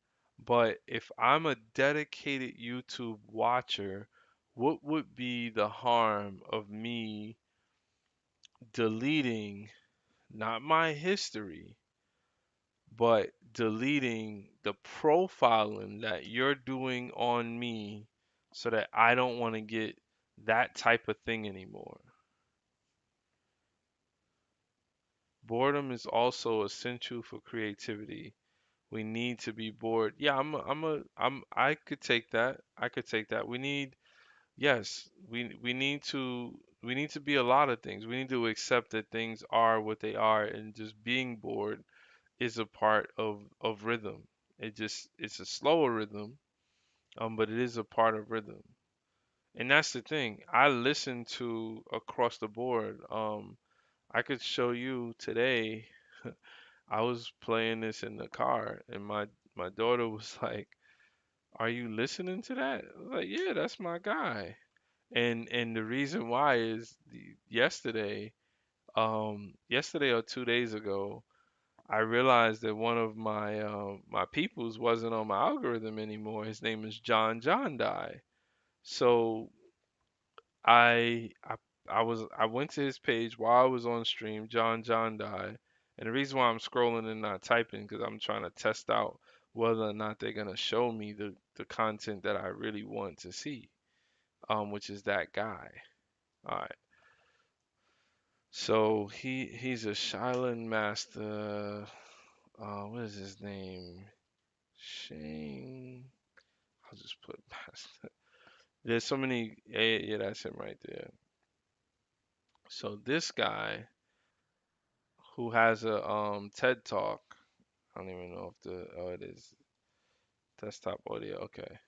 But if I'm a dedicated YouTube watcher, what would be the harm of me deleting not my history, but deleting the profiling that you're doing on me so that I don't want to get that type of thing anymore? Boredom is also essential for creativity. We need to be bored. Yeah, I could take that. I could take that. Yes, we need to be a lot of things. We need to accept that things are what they are, and just being bored is a part of rhythm. It's a slower rhythm, but it is a part of rhythm. And that's the thing. I listen to across the board. I could show you today. I was playing this in the car, and my daughter was like, "Are you listening to that?" I was like, "Yeah, that's my guy." And the reason why is yesterday or 2 days ago, I realized that one of my peoples wasn't on my algorithm anymore. His name is John Die. So I I I went to his page while I was on stream, John Die. And the reason why I'm scrolling and not typing because I'm trying to test out whether or not they're gonna show me the content that I really want to see, which is that guy. All right. So he's a Shaolin master. What is his name? Shane. I'll just put master. There's so many. Yeah, yeah, that's him right there. So this guy who has a TED Talk. I don't even know if the it is desktop audio. Okay,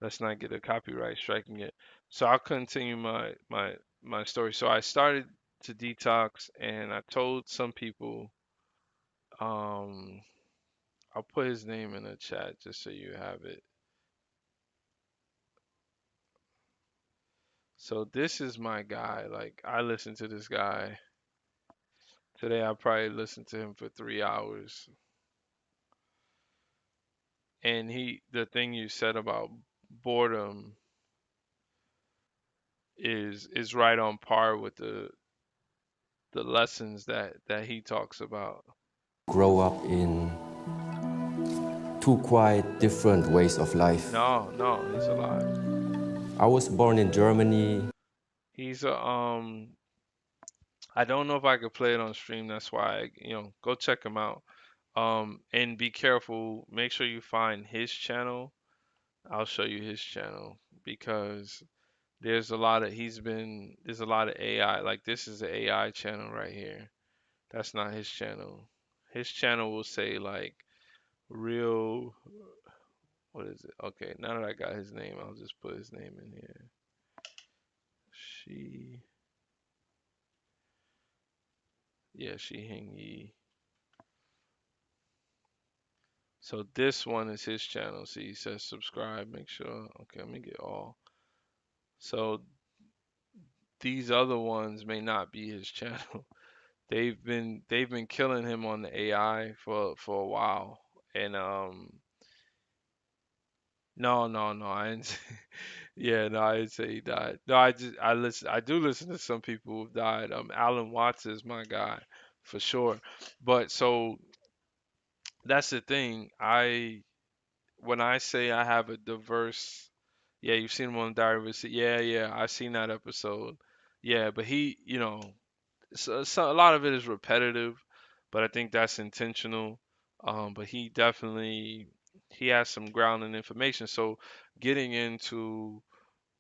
let's not get a copyright striking it. So I'll continue my story. So I started to detox, and I told some people. Um, I'll put his name in the chat just so you have it. So this is my guy. Like I listen to this guy. Today I probably listened to him for 3 hours. And the thing you said about boredom is right on par with the lessons that he talks about. Grow up in two quite different ways of life. No, no, he's alive. I was born in Germany. He's a I don't know if I could play it on stream. That's why go check him out. And be careful. Make sure you find his channel. I'll show you his channel because there's a lot of AI. Like this is an AI channel right here. That's not his channel. His channel will say like real, what is it? Okay, now that I got his name, I'll just put his name in here. She, yeah, Shi Hing Yi. So this one is his channel. See, he says subscribe. Make sure. Okay, let me get all. So these other ones may not be his channel. They've been killing him on the AI for a while. And no, no, no, I didn't say, yeah, no, I didn't say he died. No, I do listen to some people who've died. Alan Watts is my guy for sure. But so that's the thing. When I say I have a diverse, yeah, you've seen him on Diary of a Yeah, yeah, I've seen that episode. Yeah, but a lot of it is repetitive, but I think that's intentional. But he has some grounding information. So getting into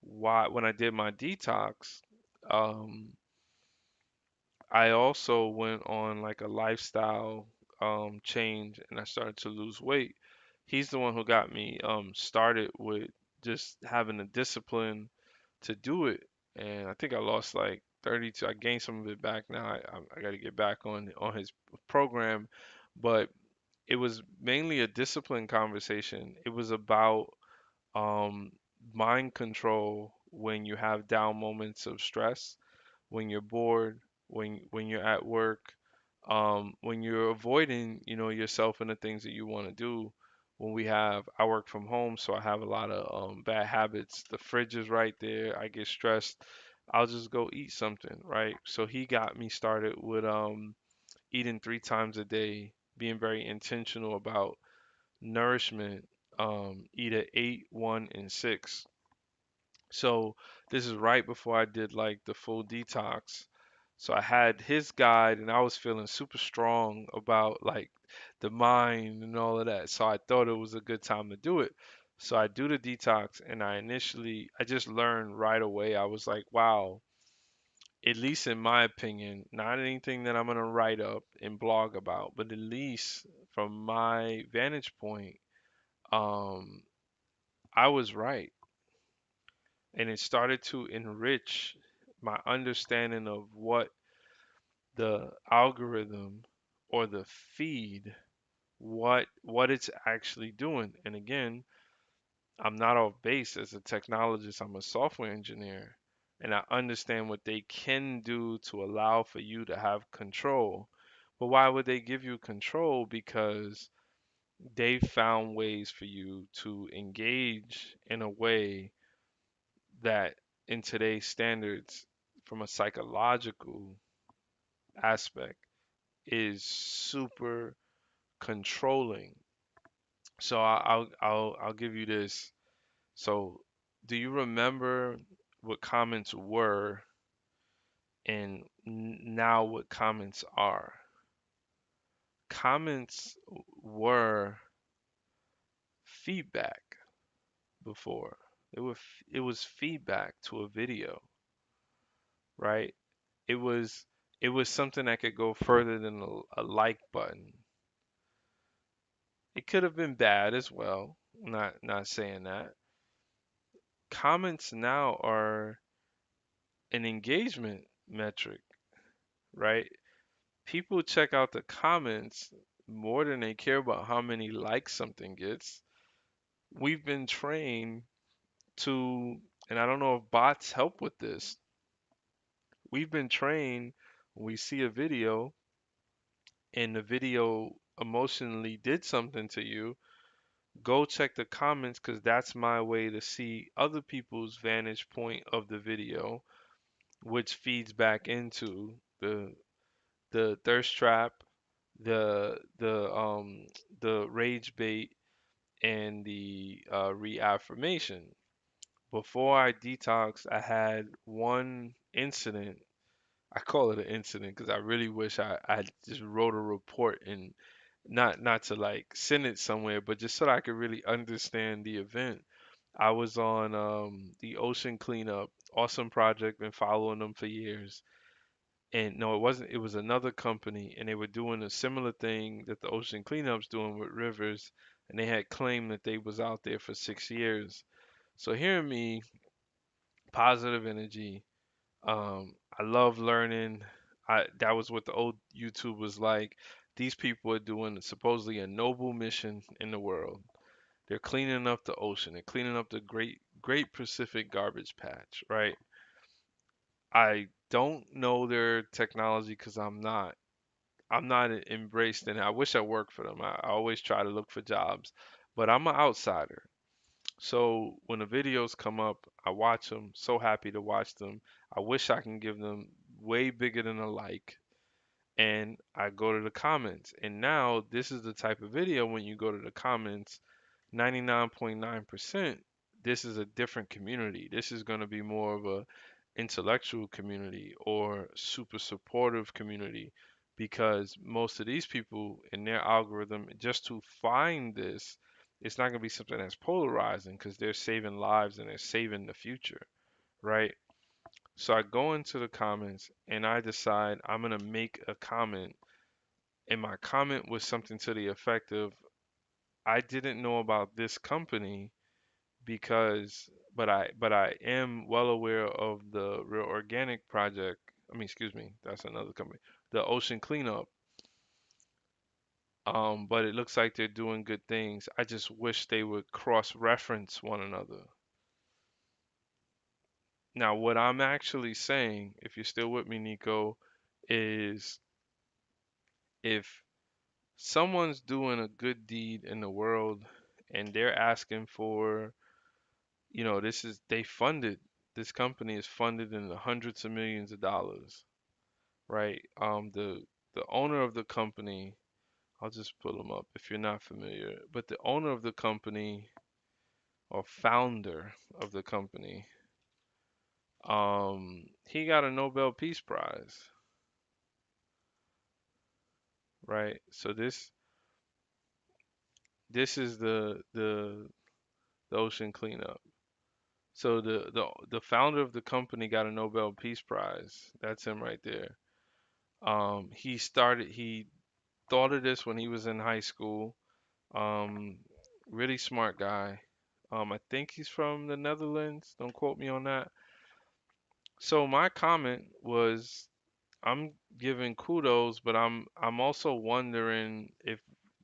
why when I did my detox, um, I also went on like a lifestyle change and I started to lose weight. He's the one who got me started with just having a discipline to do it. And I think I lost like 32. I gained some of it back now. I got to get back on his program, but it was mainly a discipline conversation. It was about um, mind control when you have down moments of stress, when you're bored, when you're at work, when you're avoiding, yourself and the things that you want to do. when I work from home, so I have a lot of bad habits. The fridge is right there. I get stressed. I'll just go eat something, right? So he got me started with eating 3 times a day, being very intentional about nourishment. Eat at 8, 1, and 6. So this is right before I did like the full detox. So I had his guide and I was feeling super strong about like the mind and all of that. So I thought it was a good time to do it. So I do the detox and I just learned right away. I was like, wow, at least in my opinion, not anything that I'm going to write up and blog about, but at least from my vantage point, um, I was right. And it started to enrich my understanding of what the algorithm or the feed what it's actually doing. And again, I'm not off base as a technologist, I'm a software engineer, and I understand what they can do to allow for you to have control. But why would they give you control? Because they found ways for you to engage in a way that in today's standards, from a psychological aspect, is super controlling. So I'll give you this. So do you remember what comments were and now what comments are? Comments were feedback before. It was feedback to a video, right? It was it was something that could go further than a like button. It could have been bad as well. Not saying that. Comments now are an engagement metric, right? People check out the comments more than they care about how many likes something gets. We've been trained to, and I don't know if bots help with this. We've been trained when we see a video and the video emotionally did something to you, go check the comments because that's my way to see other people's vantage point of the video, which feeds back into the thirst trap, the the rage bait, and the reaffirmation. Before I detoxed, I had one incident. I call it an incident because I really wish I just wrote a report and not to like send it somewhere, but just so that I could really understand the event. I was on the ocean cleanup, awesome project, been following them for years. And no, it wasn't. It was another company, and they were doing a similar thing that the ocean cleanup's doing with rivers, and they had claimed that they was out there for 6 years. So hearing me, positive energy. I love learning. That was what the old YouTube was like. These people are doing supposedly a noble mission in the world. They're cleaning up the ocean. They're cleaning up the Great Pacific Garbage Patch, right? I don't know their technology because I'm not embraced in it. I wish I worked for them. I always try to look for jobs, but I'm an outsider. So when the videos come up, I watch them. So happy to watch them. I wish I can give them way bigger than a like. And I go to the comments. And now this is the type of video when you go to the comments, 99.9%, this is a different community. This is going to be more of a intellectual community or super supportive community because most of these people in their algorithm just to find this, it's not going to be something that's polarizing because they're saving lives and they're saving the future, right? So I go into the comments and I decide I'm going to make a comment, and my comment was something to the effect of, I didn't know about this company because but I am well aware of the Real Organic project. I mean, excuse me, that's another company. The Ocean Cleanup. But it looks like they're doing good things. I just wish they would cross-reference one another. Now, what I'm actually saying, if you're still with me, Nico, is if someone's doing a good deed in the world and they're asking for, this is they funded this company is funded in the hundreds of millions of dollars, right? The owner of the company, I'll just pull them up if you're not familiar, but the owner of the company or founder of the company, he got a Nobel Peace Prize, right? So this is the ocean cleanup. So the founder of the company got a Nobel Peace Prize. That's him right there. He thought of this when he was in high school. Um, really smart guy. I think he's from the Netherlands. Don't quote me on that. So my comment was, I'm giving kudos, but I'm also wondering if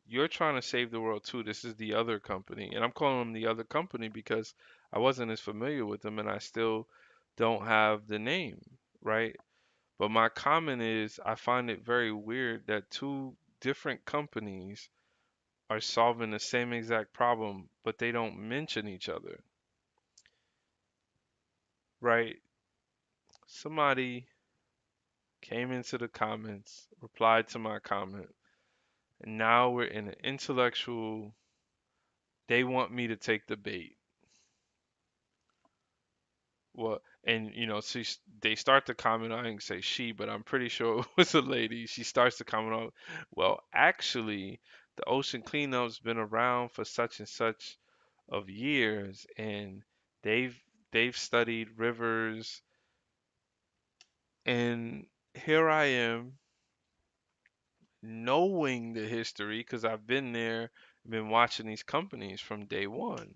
you're trying to save the world too. This is the other company, and I'm calling them the other company because I wasn't as familiar with them, and I still don't have the name, right? But my comment is, I find it very weird that two different companies are solving the same exact problem, but they don't mention each other, right? Somebody came into the comments, replied to my comment, and now we're in an intellectual, they want me to take the bait. Well, and they start the comment. I didn't say she, but I'm pretty sure it was a lady. She starts the comment on, well, actually, the ocean cleanup's been around for such and such of years, and they've they've studied rivers, and here I am knowing the history because I've been there, been watching these companies from day one.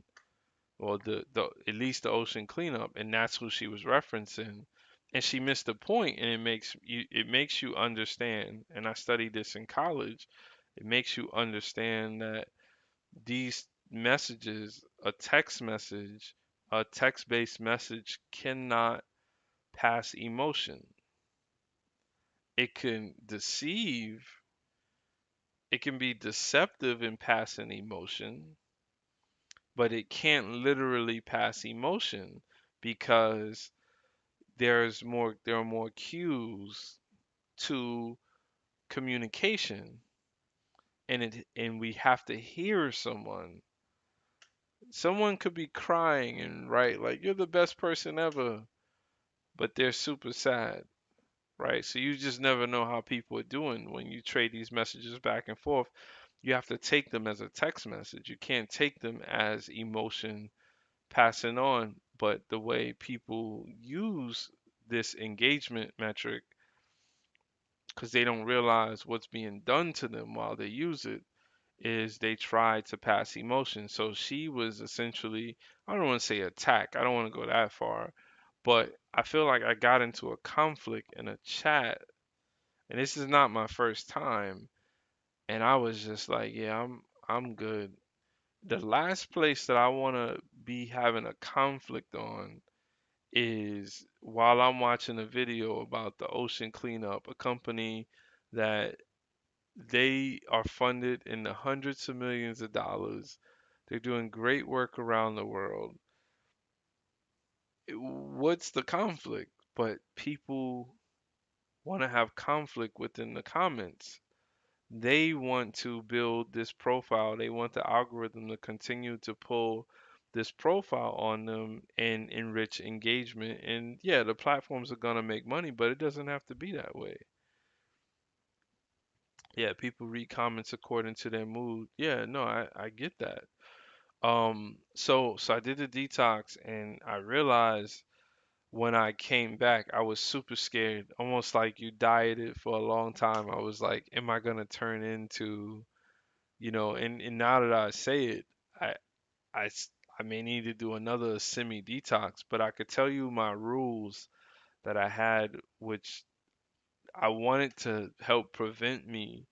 Well, the at least the ocean cleanup, and that's who she was referencing. And she missed the point, and it makes you understand. And I studied this in college. It makes you understand that these messages, a text-based message cannot pass emotion. It can deceive, it can be deceptive in passing emotion, but it can't literally pass emotion because there are more cues to communication, and we have to hear someone. Someone could be crying and write like you're the best person ever, but they're super sad, right? So you just never know how people are doing when you trade these messages back and forth. You have to take them as a text message. You can't take them as emotion passing on. But the way people use this engagement metric, because they don't realize what's being done to them while they use it, is they try to pass emotion. So she was essentially, I don't want to say attack, I don't want to go that far, but I feel like I got into a conflict in a chat, and this is not my first time, and I was just like, yeah, I'm good. The last place that I want to be having a conflict on is while I'm watching a video about the ocean cleanup, a company that they are funded in the hundreds of millions of dollars. They're doing great work around the world. What's the conflict? But people want to have conflict within the comments. They want to build this profile. They want the algorithm to continue to pull this profile on them and enrich engagement. And yeah, the platforms are gonna make money, but it doesn't have to be that way. Yeah, people read comments according to their mood. Yeah, no, I get that. So I did the detox, and I realized when I came back, I was super scared, almost like you dieted for a long time. I was like, am I gonna turn into, and now that I say it, I I s- I may need to do another semi detox, but I could tell you my rules that I had, which I wanted to help prevent me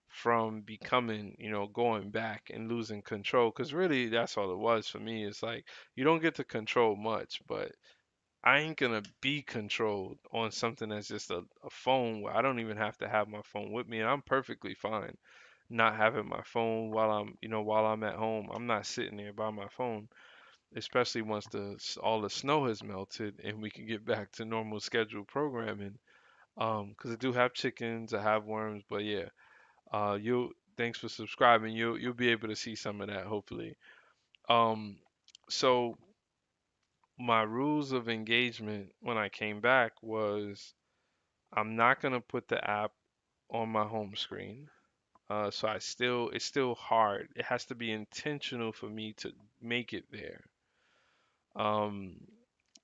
from becoming, going back and losing control. Because really, that's all it was for me. It's like you don't get to control much, but I ain't gonna be controlled on something that's just a phone where I don't even have to have my phone with me, and I'm perfectly fine not having my phone while while I'm at home. I'm not sitting there by my phone, especially once all the snow has melted and we can get back to normal scheduled programming. 'Cause I do have chickens, I have worms, but yeah, you thanks for subscribing. You'll be able to see some of that hopefully. Um, so my rules of engagement when I came back was I'm not gonna put the app on my home screen. So it's still hard. It has to be intentional for me to make it there. Um,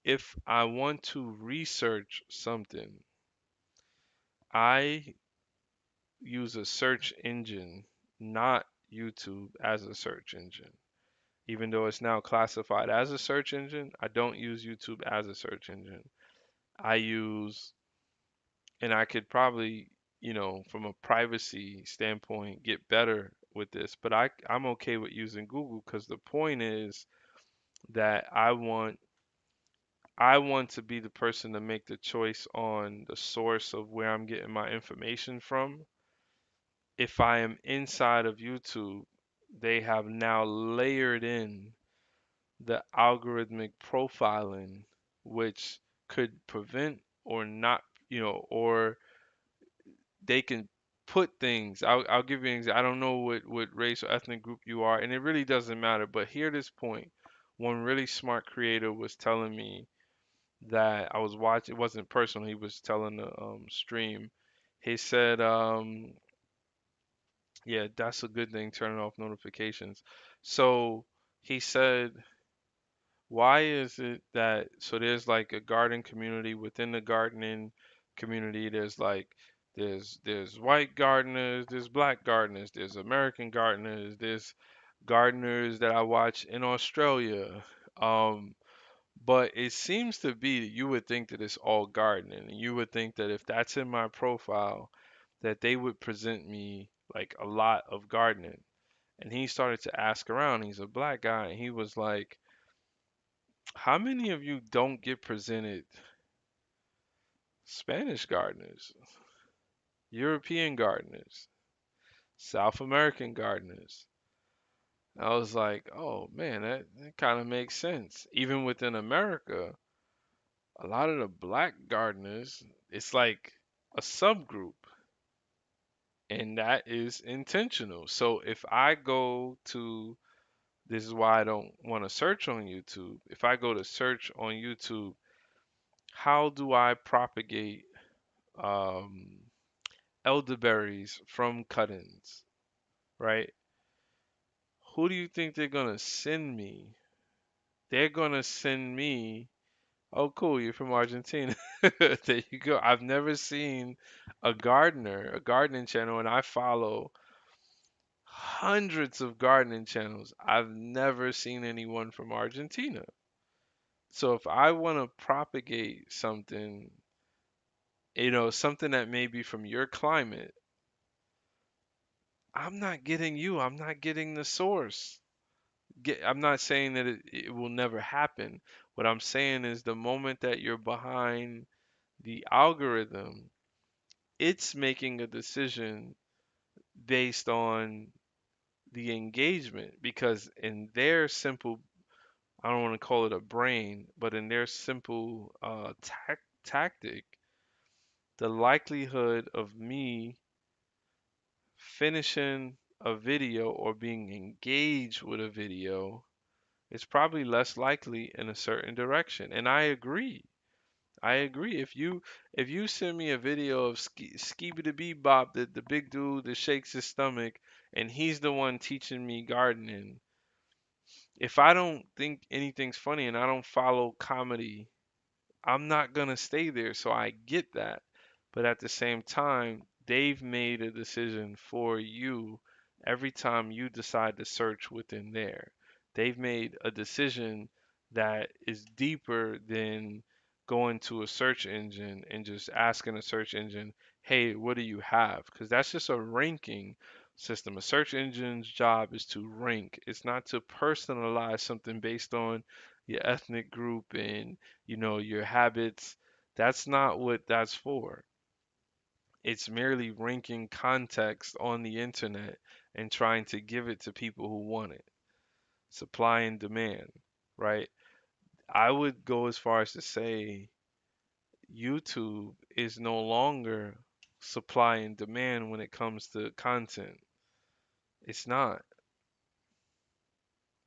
if I want to research something, I use a search engine, not YouTube as a search engine. Even though it's now classified as a search engine, I don't use YouTube as a search engine. I use, and I could probably, from a privacy standpoint, get better with this, but I'm okay with using Google because the point is that I want to be the person to make the choice on the source of where I'm getting my information from. If I am inside of YouTube, they have now layered in the algorithmic profiling, which could prevent or not, or they can put things. I'll give you an example. I don't know what race or ethnic group you are, and it really doesn't matter. But hear this point. One really smart creator was telling me that I was watching. It wasn't personal. He was telling the stream. He said, yeah, that's a good thing, turning off notifications. So he said, why is it that so there's like a garden community within the gardening community, there's white gardeners, there's black gardeners, there's American gardeners, there's gardeners that I watch in Australia. Um, but it seems to be that you would think that it's all gardening, and you would think that if that's in my profile, that they would present me like a lot of gardening. And he started to ask around. He's a black guy, and he was like, how many of you don't get presented Spanish gardeners, European gardeners, South American gardeners? I was like, oh man, that kind of makes sense. Even within America, a lot of the black gardeners, it's like a subgroup, and that is intentional. So if I go to, this is why I don't want to search on YouTube. If I go to search on YouTube, how do I propagate um, elderberries from cuttings, right? Who do you think they're gonna send me? They're gonna send me. Oh, cool, you're from Argentina. There you go. I've never seen a gardening channel, and I follow hundreds of gardening channels. I've never seen anyone from Argentina. So if I want to propagate something, something that may be from your climate, I'm not getting you. I'm not getting the source. I'm not saying that it will never happen. What I'm saying is the moment that you're behind the algorithm, it's making a decision based on the engagement because in their simple, I don't want to call it a brain, but in their simple tactic, the likelihood of me finishing a video or being engaged with a video is probably less likely in a certain direction. And I agree. I agree. If you send me a video of Skeebity Bebop, the big dude that shakes his stomach, and he's the one teaching me gardening, if I don't think anything's funny and I don't follow comedy, I'm not gonna stay there. So I get that. But at the same time, they've made a decision for you every time you decide to search within there. They've made a decision that is deeper than going to a search engine and just asking a search engine, hey, what do you have? Because that's just a ranking system. A search engine's job is to rank, it's not to personalize something based on your ethnic group and your habits. That's not what that's for. It's merely ranking context on the internet and trying to give it to people who want it. Supply and demand, right? I would go as far as to say YouTube is no longer supply and demand when it comes to content. It's not.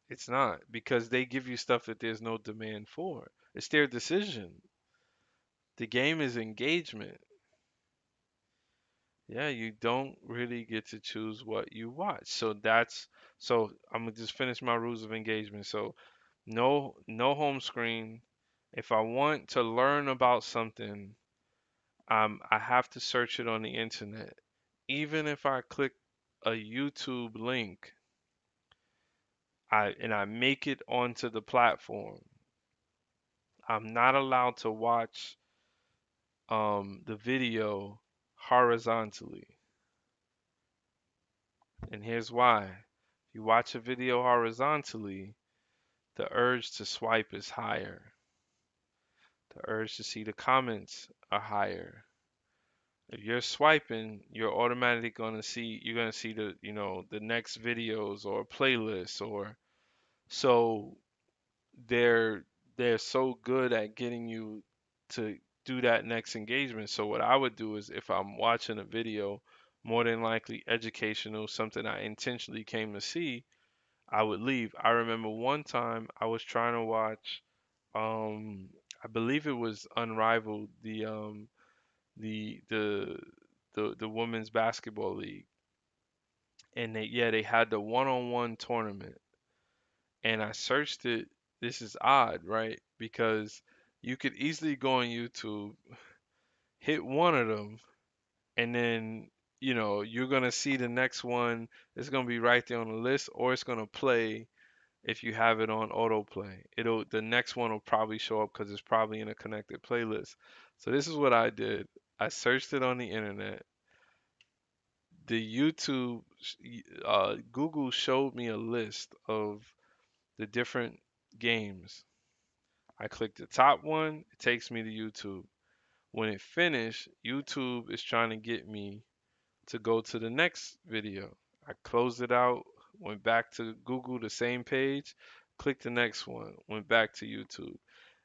It's not because they give you stuff that there's no demand for. It's their decision. The game is engagement. Yeah, you don't really get to choose what you watch. So I'm gonna just finish my rules of engagement. So no home screen. If I want to learn about something, I have to search it on the internet. Even if I click a YouTube link, I make it onto the platform, I'm not allowed to watch the video horizontally. And here's why. If you watch a video horizontally, the urge to swipe is higher. The urge to see the comments are higher. If you're swiping, you're gonna see the next videos or playlists or so they're they're so good at getting you to do that next engagement. So what I would do is if I'm watching a video, more than likely educational, something I intentionally came to see, I would leave. I remember one time I was trying to watch um I believe it was Unrivaled, the the women's basketball league. And they had the one-on-one tournament and I searched it. This is odd, right? Because you could easily go on YouTube, hit one of them, and then you're gonna see the next one. It's gonna be right there on the list, or it's gonna play if you have it on autoplay. The next one will probably show up because it's probably in a connected playlist. So this is what I did. I searched it on the internet. The Google showed me a list of the different games. I click the top one, it takes me to YouTube. When it finished, YouTube is trying to get me to go to the next video. I closed it out, went back to Google, the same page, clicked the next one, went back to YouTube.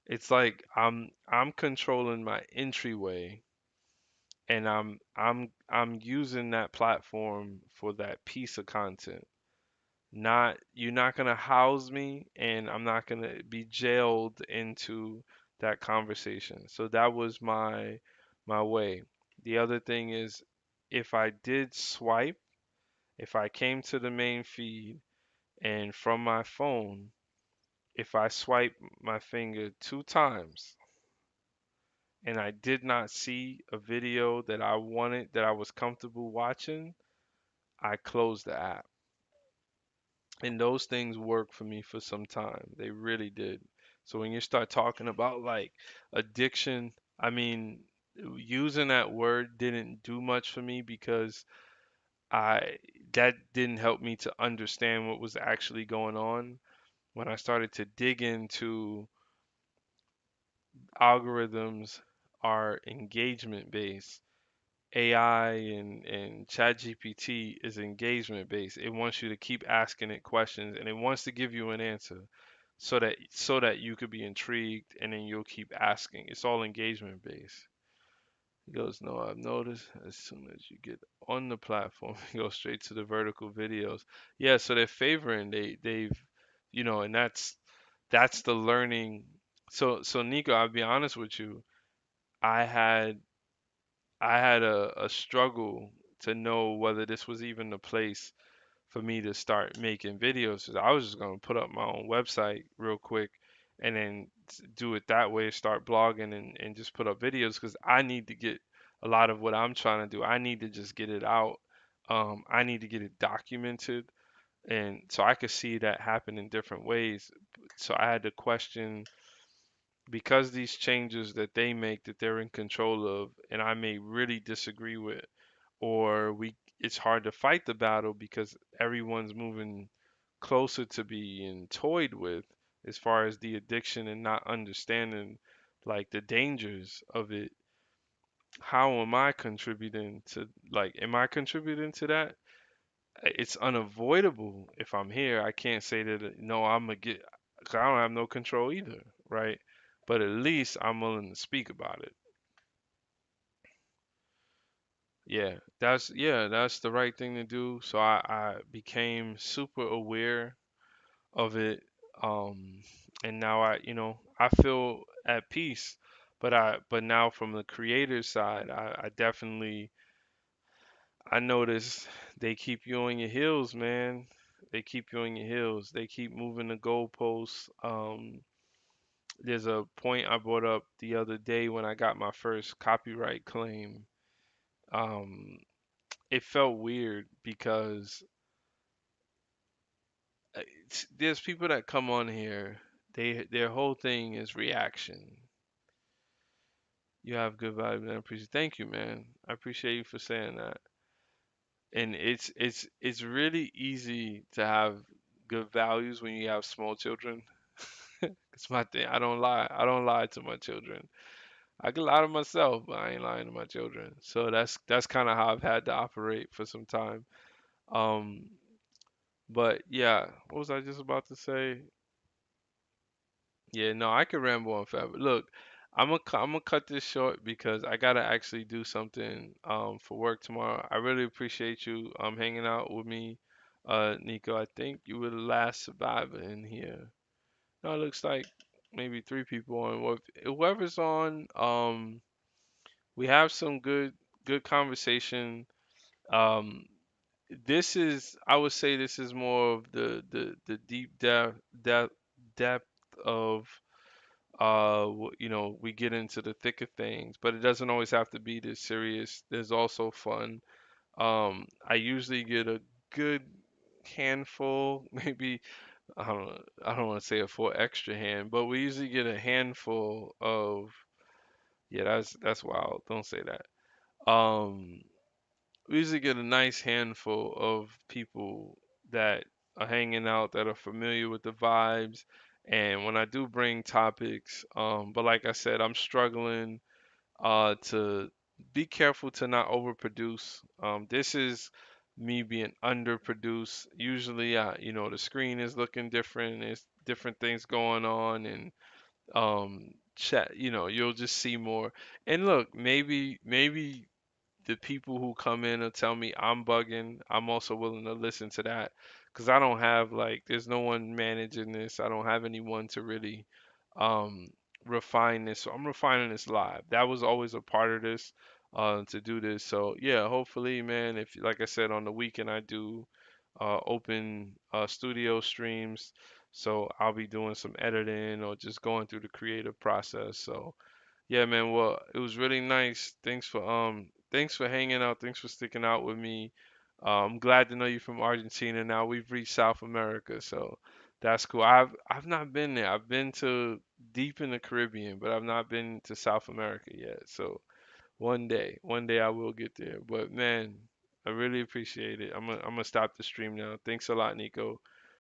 It's like I'm controlling my entryway and I'm using that platform for that piece of content. Not You're not gonna house me and I'm not gonna be jailed into that conversation. So that was my way. The other thing is if I did swipe, if I came to the main feed and from my phone, if I swipe my finger 2 times and I did not see a video that I wanted, that I was comfortable watching, I closed the app. And those things worked for me for some time. They really did. So when you start talking about like addiction, I mean, using that word didn't do much for me because I that didn't help me to understand what was actually going on. When I started to dig into algorithms are engagement based, AI and ChatGPT is engagement based. It wants you to keep asking it questions and it wants to give you an answer so that you could be intrigued and then you'll keep asking. It's all engagement based. He goes, no, I've noticed as soon as you get on the platform, you go straight to the vertical videos. Yeah, so they're favoring they've and that's the learning. So Nico, I'll be honest with you. I had I had a struggle to know whether this was even the place for me to start making videos. 'Cause I was just gonna put up my own website real quick and then do it that way, start blogging and just put up videos because I need to get a lot of what I'm trying to do. I need to just get it out. I need to get it documented. And so I could see that happen in different ways. So I had to question because these changes that they make that they're in control of and I may really disagree with or we it's hard to fight the battle because everyone's moving closer to being toyed with as far as the addiction and not understanding like the dangers of it. how am I contributing to, like, am I contributing to that? It's unavoidable if I'm here. I can't say that no, I'm gonna get, 'cause I don't have no control either, right? But at least I'm willing to speak about it. Yeah, that's the right thing to do. So I became super aware of it, um, and now I feel at peace. But now from the creator side, I definitely I notice they keep you on your heels, man. They keep you on your heels. They keep moving the goalposts. There's a point I brought up the other day when I got my first copyright claim. Um, it felt weird because there's people that come on here. Their whole thing is reaction. You have good vibes, and I appreciate. Thank you, man. I appreciate you for saying that. And it's really easy to have good values when you have small children. It's my thing. I don't lie. I don't lie to my children. I can lie to myself, but I ain't lying to my children. So that's kind of how I've had to operate for some time. Um, but yeah, what was I just about to say? Yeah, no, I could ramble on forever. Look, I'm gonna cut this short because I gotta actually do something for work tomorrow. I really appreciate you hanging out with me, Nico. I think you were the last survivor in here. No, it looks like maybe three people on. Whoever's on, we have some good conversation. Um, this is I would say this is more of the deep depth of we get into the thick of things, but it doesn't always have to be this serious. There's also fun. I usually get a good handful, maybe I don't want to say a full extra hand, but we usually get a handful of, yeah, that's wild. Don't say that. Um, we usually get a nice handful of people that are hanging out that are familiar with the vibes. And when I do bring topics, but like I said, I'm struggling to be careful to not overproduce. This is me being underproduced. Usually, the screen is looking different. There's different things going on, and chat. You'll just see more. And look, maybe the people who come in and tell me I'm bugging, I'm also willing to listen to that because I don't have like, there's no one managing this. I don't have anyone to really um, refine this. So I'm refining this live. That was always a part of this to do this. So yeah, hopefully, man, if like I said, on the weekend I do open studio streams. So I'll be doing some editing or just going through the creative process. So yeah, man. Well, it was really nice. Thanks for hanging out. Thanks for sticking out with me. I'm glad to know you're from Argentina. Now we've reached South America, so that's cool. I've not been there. I've been to deep in the Caribbean, but I've not been to South America yet. So one day I will get there. But man, I really appreciate it. I'm gonna stop the stream now. Thanks a lot, Nico.